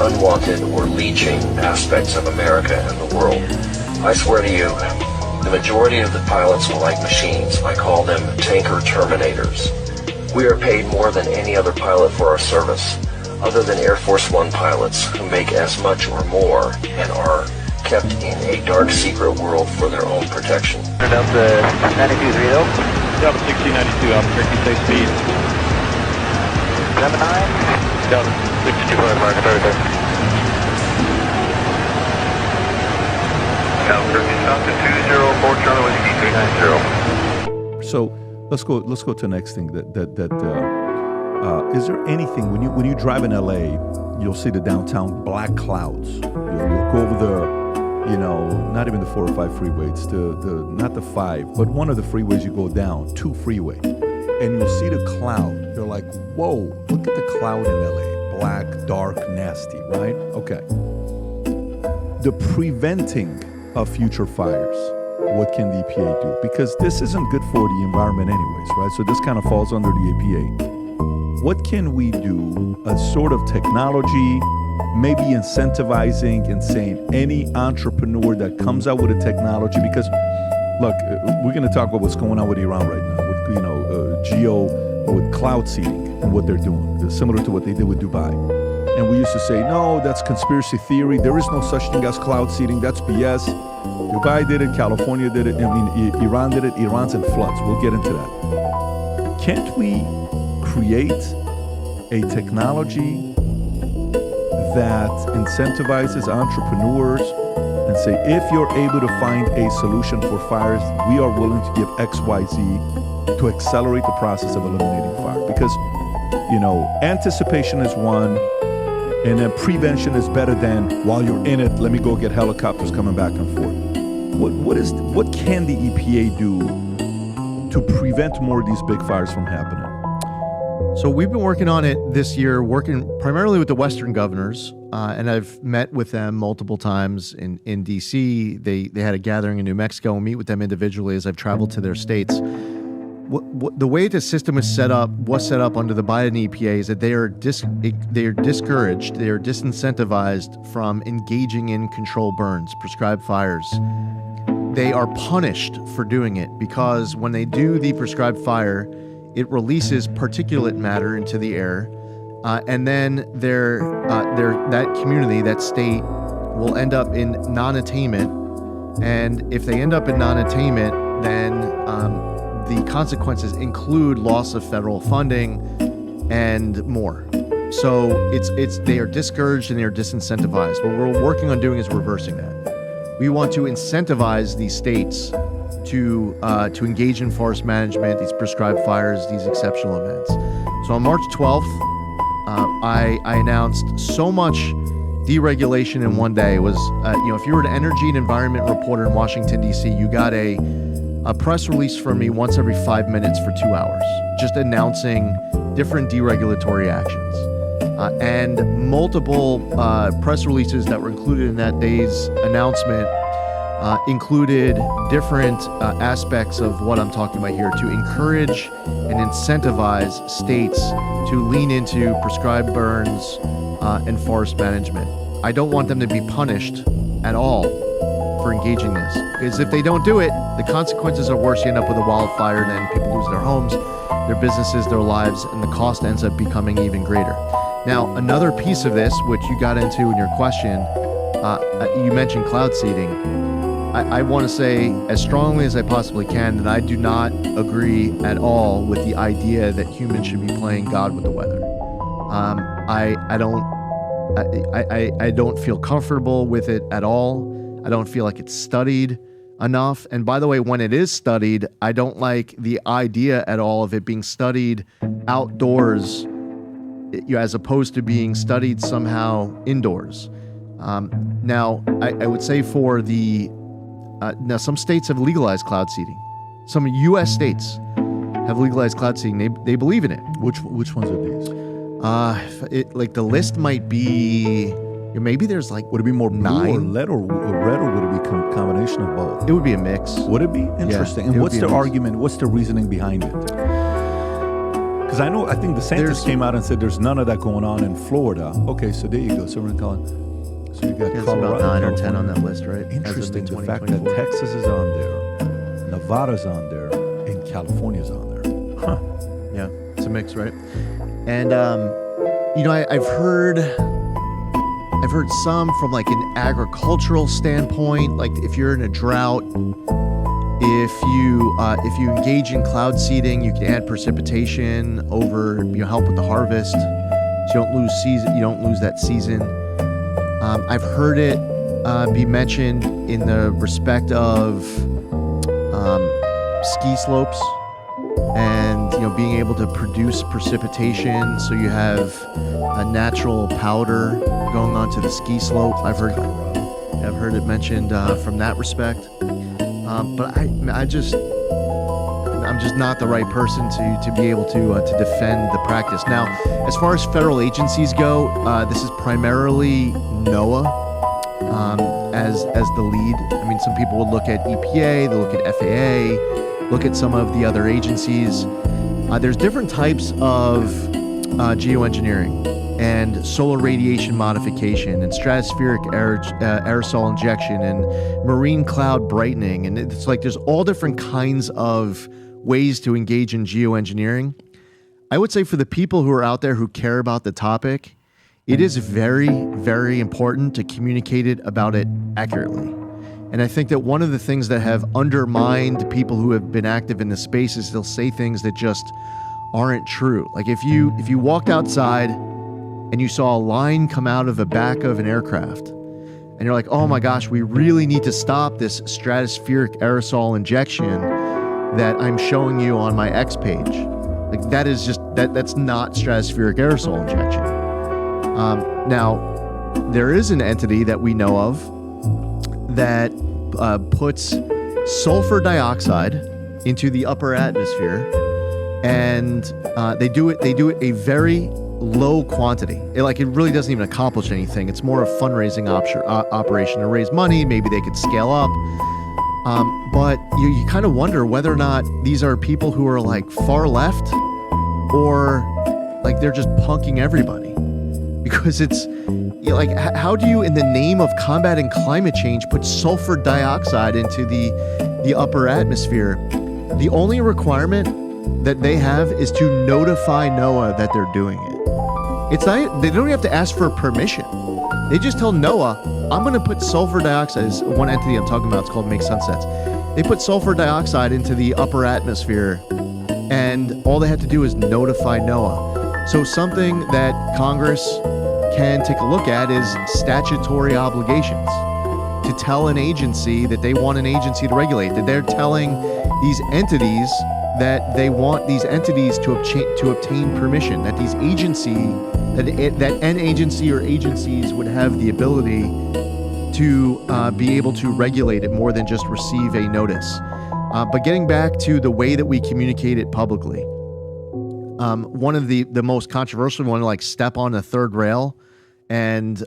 unwanted or leeching aspects of America and the world. I swear to you, The majority of the pilots are like machines. I call them tanker terminators. We are paid more than any other pilot for our service, other than Air Force One pilots who make as much or more and are kept in a dark secret world for their own protection. Delta 9230. Delta 1692, Albuquerque, safe speed. 79. Delta 625, Mark, there. Albuquerque, Falcon 204, Charlie Whiskey 390. So let's go to the next thing. Is there anything when you drive in LA, you'll see the downtown black clouds. You'll go over the not even the 4 or 5 freeway. It's not the 5, but one of the freeways you go down, 2 freeway, and you'll see the cloud. You're like, whoa, look at the cloud in LA, black, dark, nasty, right? Okay. The preventing of future fires. What can the EPA do? Because this isn't good for the environment anyways, right? So this kind of falls under the EPA. What can we do? A sort of technology, maybe incentivizing and saying any entrepreneur that comes out with a technology, because look, we're going to talk about what's going on with Iran right now, with cloud seeding and what they're doing. It's similar to what they did with Dubai. And we used to say, no, that's conspiracy theory. There is no such thing as cloud seeding. That's BS. Dubai did it. California did it. Iran did it. Iran's in floods. We'll get into that. Can't we create a technology that incentivizes entrepreneurs and say, if you're able to find a solution for fires, we are willing to give X, Y, Z to accelerate the process of eliminating fire? Because, anticipation is one, and then prevention is better than, while you're in it, let me go get helicopters coming back and forth. What can the EPA do to prevent more of these big fires from happening? So we've been working on it this year, working primarily with the Western governors, and I've met with them multiple times in D.C. They had a gathering in New Mexico, and meet with them individually as I've traveled to their states. The way the system was set up under the Biden EPA is that they are discouraged, they are disincentivized from engaging in controlled burns, prescribed fires. They are punished for doing it because when they do the prescribed fire, it releases particulate matter into the air, and then that community, that state, will end up in non-attainment. And if they end up in non-attainment, then the consequences include loss of federal funding and more. So they are discouraged and they are disincentivized. What we're working on doing is reversing that. We want to incentivize these states to engage in forest management, these prescribed fires, these exceptional events. So on March 12th, I announced so much deregulation in one day. It was, if you were an energy and environment reporter in Washington, D.C., you got a press release from me once every 5 minutes for 2 hours, just announcing different deregulatory actions. And multiple press releases that were included in that day's announcement included different aspects of what I'm talking about here to encourage and incentivize states to lean into prescribed burns and forest management. I don't want them to be punished at all for engaging this, because if they don't do it, the consequences are worse. You end up with a wildfire, and then people lose their homes, their businesses, their lives, and the cost ends up becoming even greater. Now, another piece of this, which you got into in your question, you mentioned cloud seeding. I want to say as strongly as I possibly can that I do not agree at all with the idea that humans should be playing God with the weather. I don't feel comfortable with it at all. I don't feel like it's studied enough. And by the way, when it is studied, I don't like the idea at all of it being studied outdoors as opposed to being studied somehow indoors. Now, I would say for the now, some states have legalized cloud seeding. Some U.S. states have legalized cloud seeding. They believe in it. Which ones are these? The list might be. Maybe there's would it be more 9 or red, or would it be a combination of both? It would be a mix. Would it be? Interesting. Yeah, and what's the argument? What's the reasoning behind it? Because I think DeSantis came out and said there's none of that going on in Florida. Okay, so there you go. So we're calling. So you got There's Colorado, about 9 or 10 California. on that list, right? Interesting. The fact that Texas is on there. Nevada's on there, and California's on there. Huh. Yeah, it's a mix, right? And I've heard some from like an agricultural standpoint, like if you're in a drought, if you engage in cloud seeding, you can add precipitation over, help with the harvest. So you don't lose that season. I've heard it be mentioned in the respect of ski slopes and being able to produce precipitation, so you have a natural powder going onto the ski slope. I've heard it mentioned from that respect. But I'm just not the right person to be able to defend the practice. Now, as far as federal agencies go, this is primarily NOAA as the lead. I mean, some people would look at EPA, they look at FAA, look at some of the other agencies. There's different types of geoengineering and solar radiation modification and stratospheric aerosol injection and marine cloud brightening. And it's like there's all different kinds of ways to engage in geoengineering. I would say for the people who are out there who care about the topic, it is very, very important to communicate about it accurately. And I think that one of the things that have undermined people who have been active in this space is they'll say things that just aren't true. Like if you walked outside and you saw a line come out of the back of an aircraft, and you're like, oh my gosh, we really need to stop this stratospheric aerosol injection that I'm showing you on my X page. Like that is just, that's not stratospheric aerosol injection. Now, there is an entity that we know of that puts sulfur dioxide into the upper atmosphere, and they do it a very low quantity. It really doesn't even accomplish anything. It's more a fundraising operation to raise money. Maybe they could scale up. But you kind of wonder whether or not these are people who are like far left or like they're just punking everybody. Because it's like, how do you, in the name of combating climate change, put sulfur dioxide into the upper atmosphere? The only requirement that they have is to notify NOAA that they're doing it. It's not, they don't have to ask for permission. They just tell NOAA, I'm going to put sulfur dioxide, is one entity I'm talking about, it's called Make Sunsets. They put sulfur dioxide into the upper atmosphere, and all they have to do is notify NOAA. So something that Congress can take a look at is statutory obligations to tell an agency that they want an agency to regulate, that they're telling these entities that they want these entities to obtain permission, that these that an agency or agencies would have the ability to be able to regulate it more than just receive a notice. But getting back to the way that we communicate it publicly, one of the most controversial one, like step on a third rail and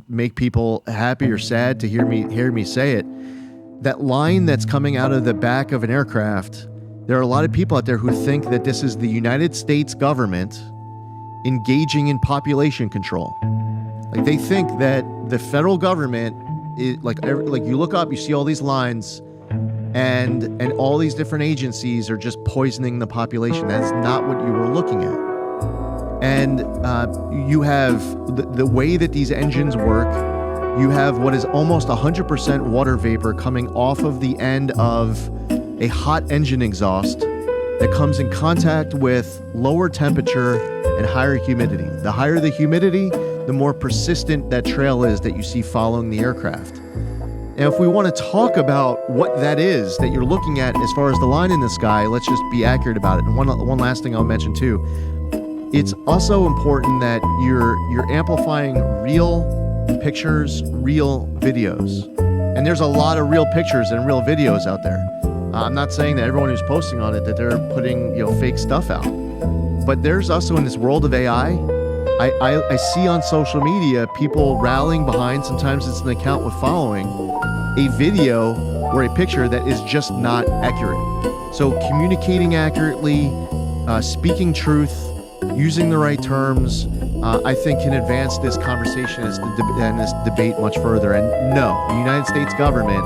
make people happy or sad to hear me say it. That line that's coming out of the back of an aircraft, there are a lot of people out there who think that this is the United States government engaging in population control. Like they think that the federal government is like you look up, you see all these lines, and all these different agencies are just poisoning the population. That's not what you were looking at. And you have the way that these engines work. You have what is almost 100% water vapor coming off of the end of a hot engine exhaust that comes in contact with lower temperature and higher humidity. The higher the humidity, the more persistent that trail is that you see following the aircraft. Now, if we want to talk about what that is that you're looking at as far as the line in the sky, let's just be accurate about it. And one last thing I'll mention too, it's also important that you're amplifying real pictures, real videos. And there's a lot of real pictures and real videos out there. I'm not saying that everyone who's posting on it that they're putting fake stuff out. But there's also in this world of AI, I see on social media people rallying behind, sometimes it's an account with following, a video or a picture that is just not accurate. So communicating accurately, speaking truth, using the right terms, I think can advance this conversation and this debate much further. And no, the United States government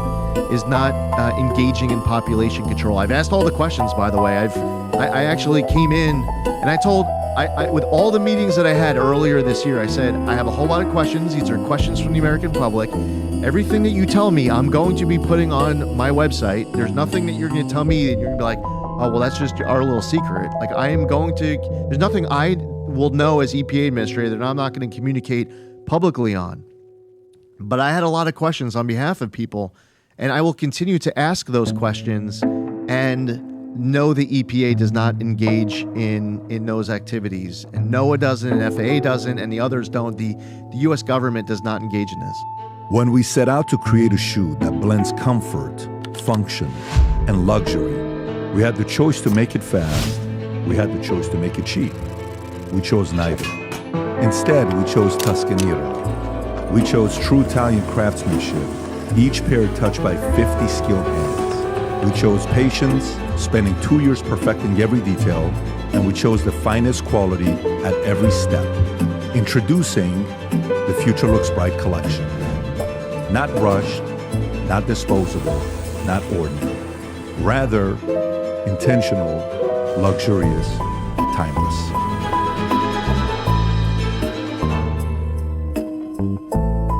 is not engaging in population control. I've asked all the questions, by the way. I actually came in and I told, with all the meetings that I had earlier this year, I said, I have a whole lot of questions. These are questions from the American public. Everything that you tell me, I'm going to be putting on my website. There's nothing that you're going to tell me that you're going to be like, oh, well, that's just our little secret. Like, there's nothing I will know as EPA administrator that I'm not going to communicate publicly on. But I had a lot of questions on behalf of people, and I will continue to ask those questions and know the EPA does not engage in those activities. And NOAA doesn't, and FAA doesn't, and the others don't. The U.S. government does not engage in this. When we set out to create a shoe that blends comfort, function, and luxury, we had the choice to make it fast. We had the choice to make it cheap. We chose neither. Instead, we chose Tuscaniera. We chose true Italian craftsmanship, each pair touched by 50 skilled hands. We chose patience, spending 2 years perfecting every detail, and we chose the finest quality at every step. Introducing the Future Looks Bright collection. Not rushed, not disposable, not ordinary. Rather, intentional, luxurious, timeless.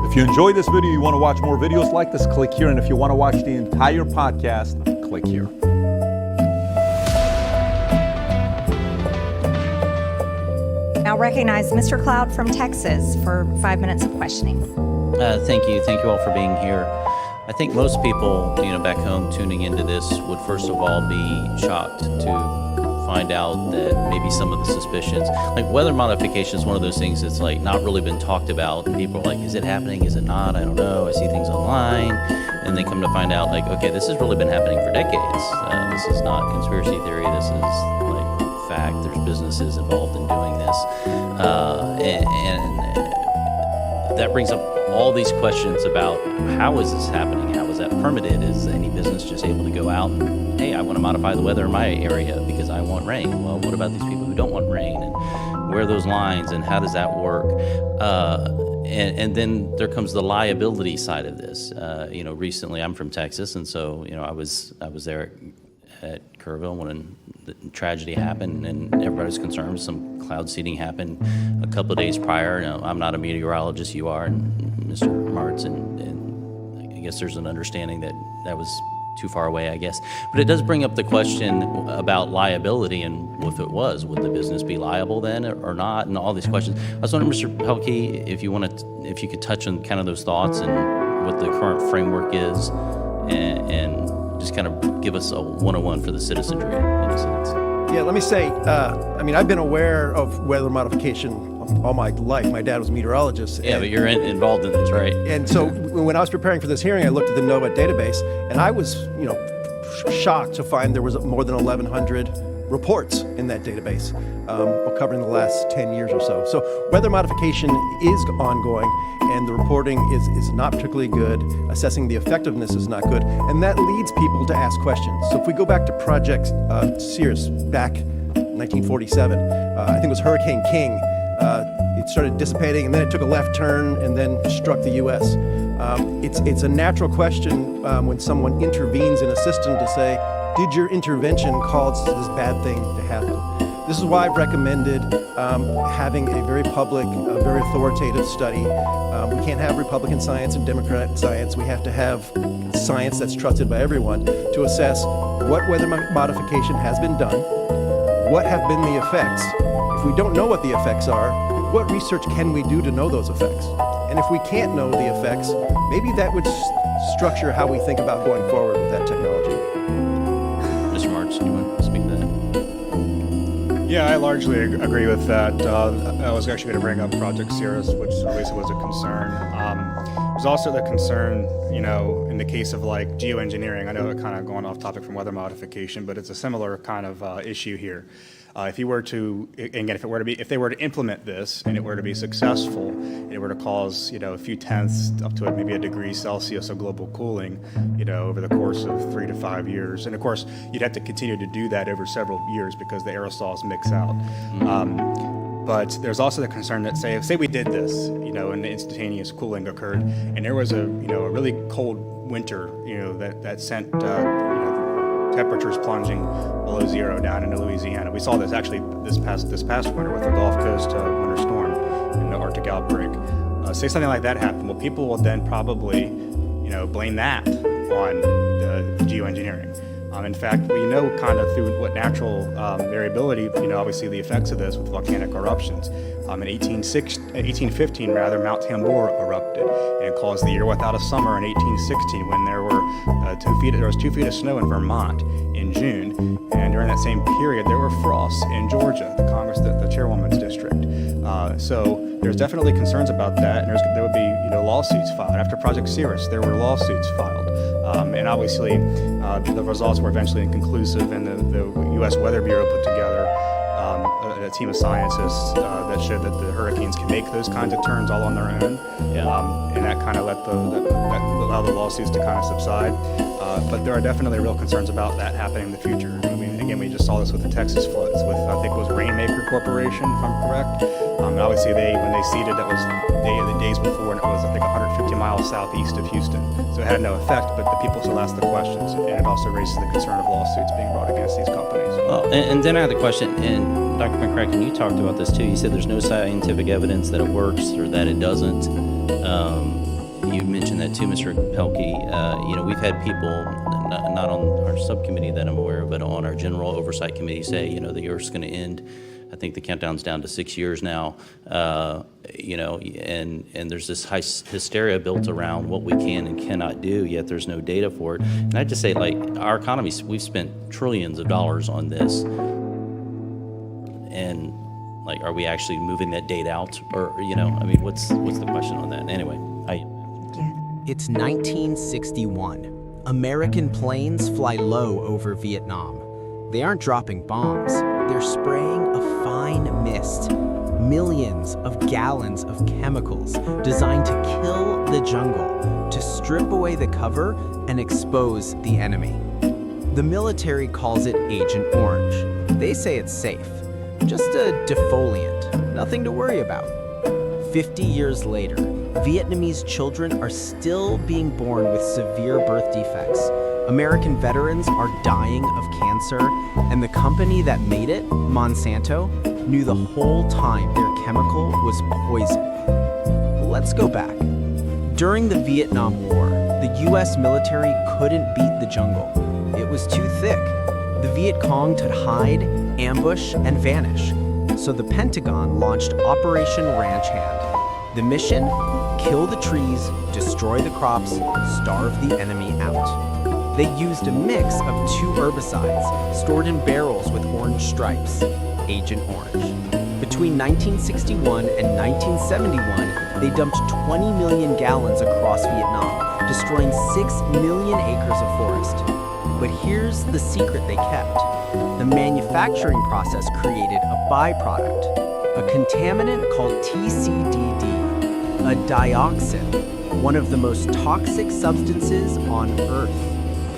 If you enjoyed this video, you want to watch more videos like this, click here. And if you want to watch the entire podcast, click here. Now recognize Mr. Cloud from Texas for 5 minutes of questioning. Thank you all for being here. I think most people, back home tuning into this would first of all be shocked to find out that maybe some of the suspicions, like weather modification is one of those things that's like not really been talked about. And people are like, is it happening? Is it not? I don't know. I see things online. And they come to find out like, okay, this has really been happening for decades. This is not conspiracy theory. This is like fact. There's businesses involved in doing this. And that brings up all these questions about how is this happening? How is that permitted? Is any business just able to go out and, hey, I want to modify the weather in my area because I want rain? Well, what about these people who don't want rain? And where are those lines and how does that work? And then there comes the liability side of this. Recently I'm from Texas, and so I was there at Kerrville when the tragedy happened, and everybody was concerned. Some cloud seeding happened a couple of days prior. I'm not a meteorologist, you are, and Mr. Martz, and I guess there's an understanding that was too far away, I guess. But it does bring up the question about liability, and if it was, would the business be liable then or not, and all these questions. I was wondering, Mr. Pelkey, if you could touch on kind of those thoughts and what the current framework is, and just kind of give us a 101 for the citizenry in a sense. Yeah, let me say, I've been aware of weather modification all my life. My dad was a meteorologist. Yeah, but you're involved in this, right? And so when I was preparing for this hearing, I looked at the NOAA database, and I was, shocked to find there was more than 1,100 reports in that database, covering the last 10 years or so. So weather modification is ongoing, and the reporting is not particularly good. Assessing the effectiveness is not good, and that leads people to ask questions. So if we go back to Project Cirrus back in 1947, I think it was Hurricane King. It started dissipating, and then it took a left turn and then struck the U.S. It's a natural question when someone intervenes in a system to say, did your intervention cause this bad thing to happen? This is why I've recommended having a very public, very authoritative study. We can't have Republican science and Democrat science. We have to have science that's trusted by everyone to assess what weather modification has been done, what have been the effects. If we don't know what the effects are, what research can we do to know those effects? And if we can't know the effects, maybe that would structure how we think about going forward with that technology. Mr. Martz, do you want to speak to that? Yeah, I largely agree with that. I was actually going to bring up Project Cirrus, which obviously was a concern. There's also the concern, in the case of like geoengineering. I know it kind of going off topic from weather modification, but it's a similar kind of issue here. If they were to implement this and it were to be successful, and it were to cause, a few tenths up to maybe a degree Celsius of global cooling, over the course of 3 to 5 years. And of course, you'd have to continue to do that over several years because the aerosols mix out. But there's also the concern that say we did this, and the instantaneous cooling occurred, and there was a really cold winter, that sent temperatures plunging below zero down into Louisiana. We saw this actually this past winter with the Gulf Coast winter storm and the Arctic outbreak. Say something like that happened, well, people will then probably, blame that on the geoengineering. In fact, we know kind of through what natural variability, obviously the effects of this with volcanic eruptions. In 1815, Mount Tambor erupted, and it caused the year without a summer in 1816 when there was 2 feet of snow in Vermont in June, and during that same period there were frosts in Georgia, the chairwoman's district. So there's definitely concerns about that, and there would be lawsuits filed. After Project Cirrus, there were lawsuits filed, and obviously the results were eventually inconclusive, and the U.S. Weather Bureau put together a team of scientists that showed that the hurricanes can make those kinds of turns all on their own, and that kind of allowed the lawsuits to kind of subside. But there are definitely real concerns about that happening in the future. I mean, again, we just saw this with the Texas floods, with I think it was Rainmaker Corporation, if I'm correct. And obviously, when they seeded, that was the days before, and it was I think 150 miles southeast of Houston. So it had no effect, but the people still asked the questions, and it also raises the concern of lawsuits being brought against these companies. Well, and then I had the question, and Dr. McCracken, you talked about this too. You said there's no scientific evidence that it works or that it doesn't. You mentioned that too, Mr. Pelkey. We've had people, not on our subcommittee that I'm aware of, but on our general oversight committee say, the Earth's going to end. I think the countdown's down to 6 years now, and there's this hysteria built around what we can and cannot do, yet there's no data for it. And I just say, our economy, we've spent trillions of dollars on this, and are we actually moving that data out? Or, what's the question on that? Anyway, It's 1961. American planes fly low over Vietnam. They aren't dropping bombs, they're spraying a fine mist. Millions of gallons of chemicals designed to kill the jungle, to strip away the cover and expose the enemy. The military calls it Agent Orange. They say it's safe. Just a defoliant, nothing to worry about. 50 years later, Vietnamese children are still being born with severe birth defects. American veterans are dying of cancer, and the company that made it, Monsanto, knew the whole time their chemical was poison. Let's go back. During the Vietnam War, the US military couldn't beat the jungle. It was too thick. The Viet Cong could hide, ambush, and vanish. So the Pentagon launched Operation Ranch Hand. The mission? Kill the trees, destroy the crops, starve the enemy out. They used a mix of 2 herbicides stored in barrels with orange stripes, Agent Orange. Between 1961 and 1971, they dumped 20 million gallons across Vietnam, destroying 6 million acres of forest. But here's the secret they kept. The manufacturing process created a byproduct, a contaminant called TCDD, a dioxin, one of the most toxic substances on Earth.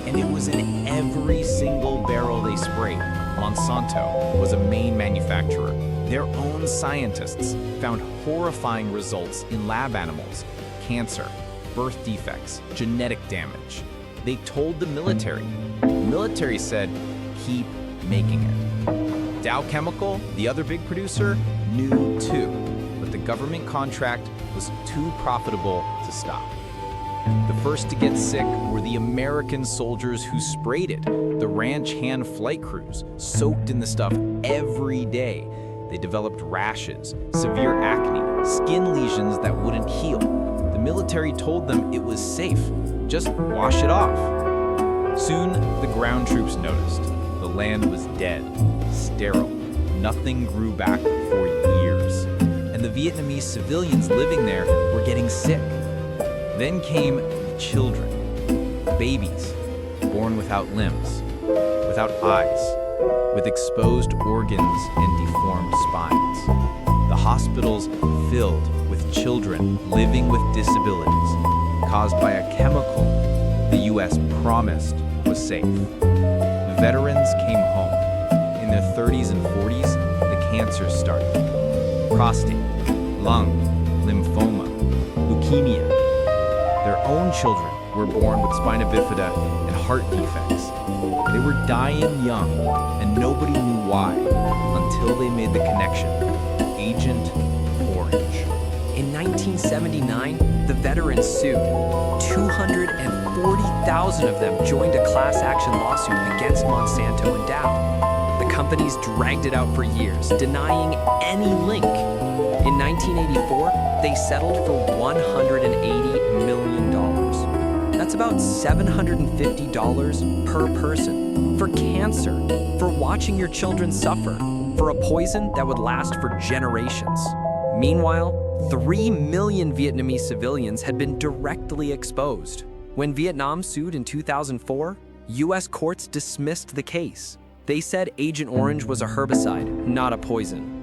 And it was in every single barrel they sprayed. Monsanto was a main manufacturer. Their own scientists found horrifying results in lab animals: cancer, birth defects, genetic damage. They told the military. The military said, keep making it. Dow Chemical, the other big producer, knew too, but the government contract was too profitable to stop. The first to get sick were the American soldiers who sprayed it. The Ranch Hand flight crews soaked in the stuff every day. They developed rashes, severe acne, skin lesions that wouldn't heal. The military told them it was safe. Just wash it off. Soon, the ground troops noticed. The land was dead, sterile. Nothing grew back for years. And the Vietnamese civilians living there were getting sick. Then came the children, babies, born without limbs, without eyes, with exposed organs and deformed spines. The hospitals filled with children living with disabilities caused by a chemical the U.S. promised was safe. The veterans came home. In their 30s and 40s, the cancer started. Prostate, lung, lymphoma, leukemia. Their own children were born with spina bifida and heart defects. They were dying young, and nobody knew why until they made the connection. Agent Orange. In 1979, the veterans sued. 240,000 of them joined a class action lawsuit against Monsanto and Dow. The companies dragged it out for years, denying any link. In 1984, they settled for $180 million. That's about $750 per person. For cancer, for watching your children suffer, for a poison that would last for generations. Meanwhile, 3 million Vietnamese civilians had been directly exposed. When Vietnam sued in 2004, U.S. courts dismissed the case. They said Agent Orange was a herbicide, not a poison.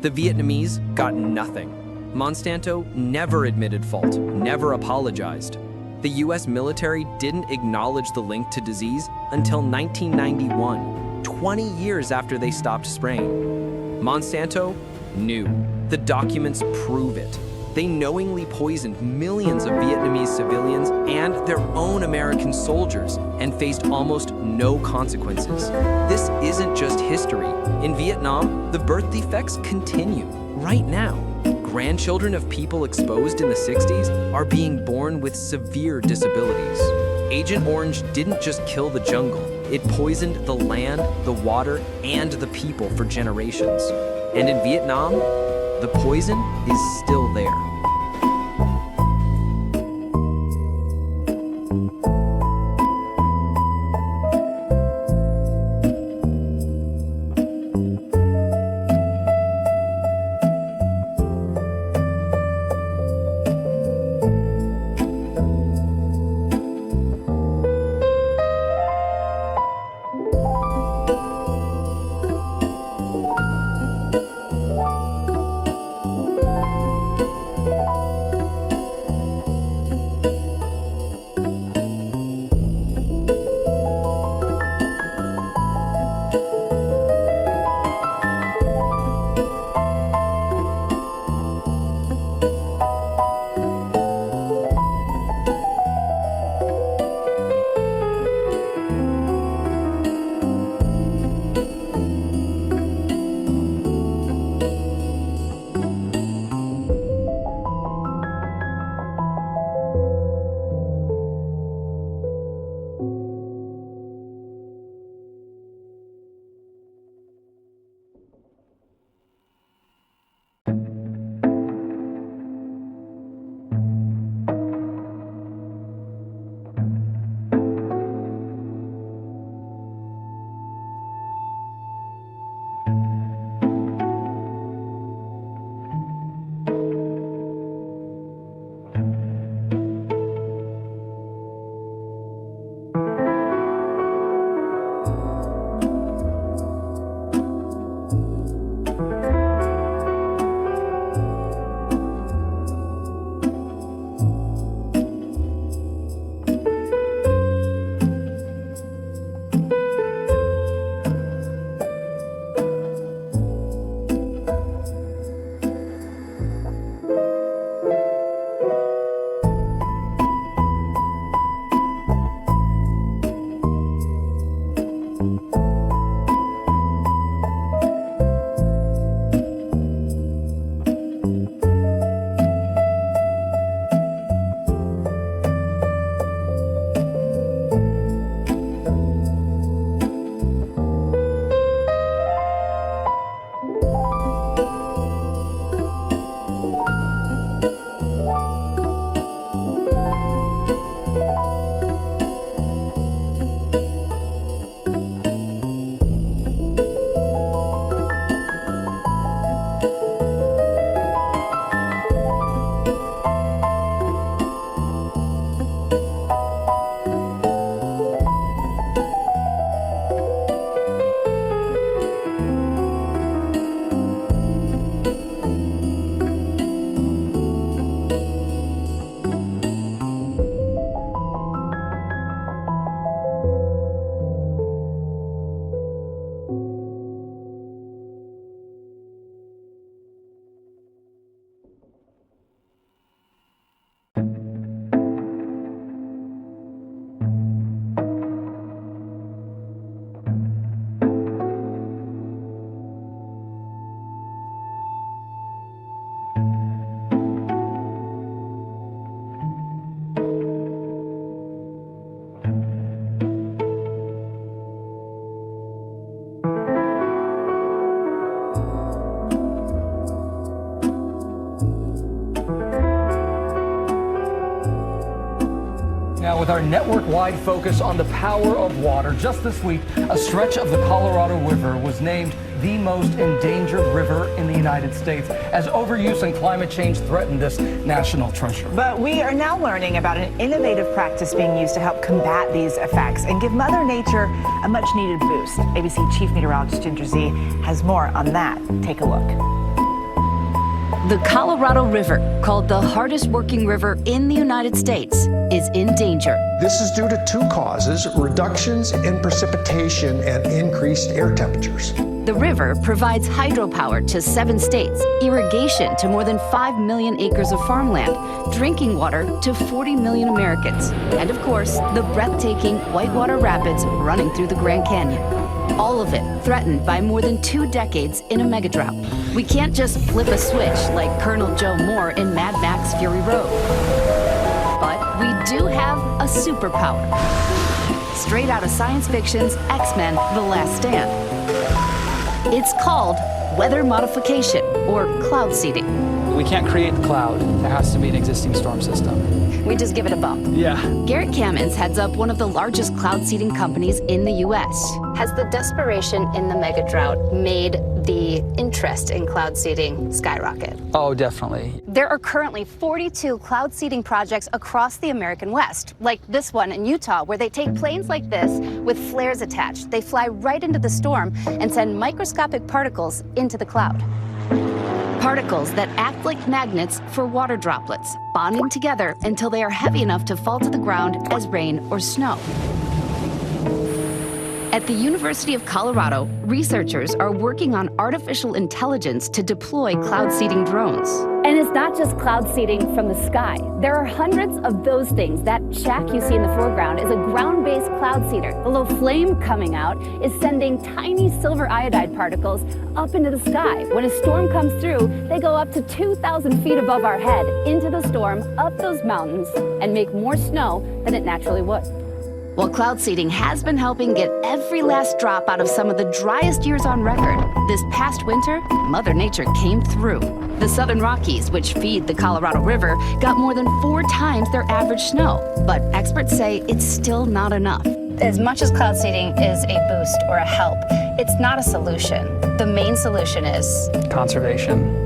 The Vietnamese got nothing. Monsanto never admitted fault, never apologized. The U.S. military didn't acknowledge the link to disease until 1991, 20 years after they stopped spraying. Monsanto knew. The documents prove it. They knowingly poisoned millions of Vietnamese civilians and their own American soldiers and faced almost no consequences. This isn't just history. In Vietnam, the birth defects continue right now. Grandchildren of people exposed in the 60s are being born with severe disabilities. Agent Orange didn't just kill the jungle, it poisoned the land, the water, and the people for generations. And in Vietnam, the poison is still there. with our network-wide focus on the power of water. Just this week, a stretch of the Colorado River was named the most endangered river in the United States as overuse and climate change threaten this national treasure. But we are now learning about an innovative practice being used to help combat these effects and give Mother Nature a much-needed boost. ABC Chief Meteorologist Ginger Zee has more on that. Take a look. The Colorado River, called the hardest working river in the United States, is in danger. This is due to two causes: reductions in precipitation and increased air temperatures. The river provides hydropower to 7 states, irrigation to more than 5 million acres of farmland, drinking water to 40 million Americans, and of course, the breathtaking Whitewater Rapids running through the Grand Canyon. All of it threatened by more than 2 decades in a megadrought. We can't just flip a switch like Colonel Joe Moore in Mad Max Fury Road. But we do have a superpower. Straight out of science fiction's X-Men: The Last Stand. It's called weather modification, or cloud seeding. We can't create the cloud. There has to be an existing storm system. We just give it a bump. Yeah. Garrett Kamens heads up one of the largest cloud seeding companies in the U.S. Has the desperation in the megadrought made the interest in cloud seeding skyrocket? Oh, definitely. There are currently 42 cloud seeding projects across the American West, like this one in Utah, where they take planes like this with flares attached. They fly right into the storm and send microscopic particles into the cloud. Particles that act like magnets for water droplets, bonding together until they are heavy enough to fall to the ground as rain or snow. At the University of Colorado, researchers are working on artificial intelligence to deploy cloud seeding drones. And it's not just cloud seeding from the sky. There are hundreds of those things. That shack you see in the foreground is a ground-based cloud seeder. The little flame coming out is sending tiny silver iodide particles up into the sky. When a storm comes through, they go up to 2,000 feet above our head, into the storm, up those mountains, and make more snow than it naturally would. While cloud seeding has been helping get every last drop out of some of the driest years on record, this past winter, Mother Nature came through. The Southern Rockies, which feed the Colorado River, got more than 4 times their average snow. But experts say it's still not enough. As much as cloud seeding is a boost or a help, it's not a solution. The main solution is conservation.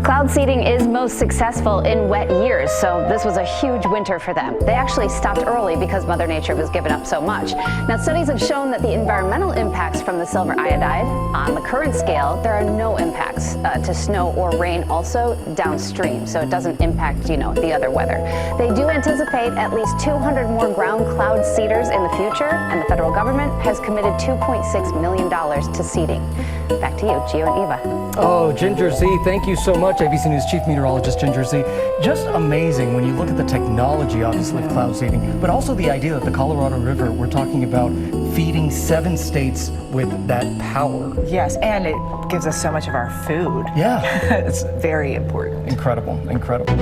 Cloud seeding is most successful in wet years, so this was a huge winter for them. They actually stopped early because Mother Nature was giving up so much. Now, studies have shown that the environmental impacts from the silver iodide, on the current scale, there are no impacts to snow or rain, also downstream, so it doesn't impact, the other weather. They do anticipate at least 200 more ground cloud seeders in the future, and the federal government has committed $2.6 million to seeding. Back to you, Gio and Eva. Oh, Ginger Zee, thank you so much. ABC News Chief Meteorologist Ginger Zee. Just amazing when you look at the technology, obviously, of cloud seeding, but also the idea that the Colorado River, we're talking about feeding 7 states with that power. Yes, and it gives us so much of our food. Yeah. It's very important. Incredible, incredible.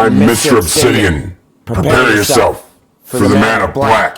I'm Mr. Obsidian. Prepare yourself for the man of black.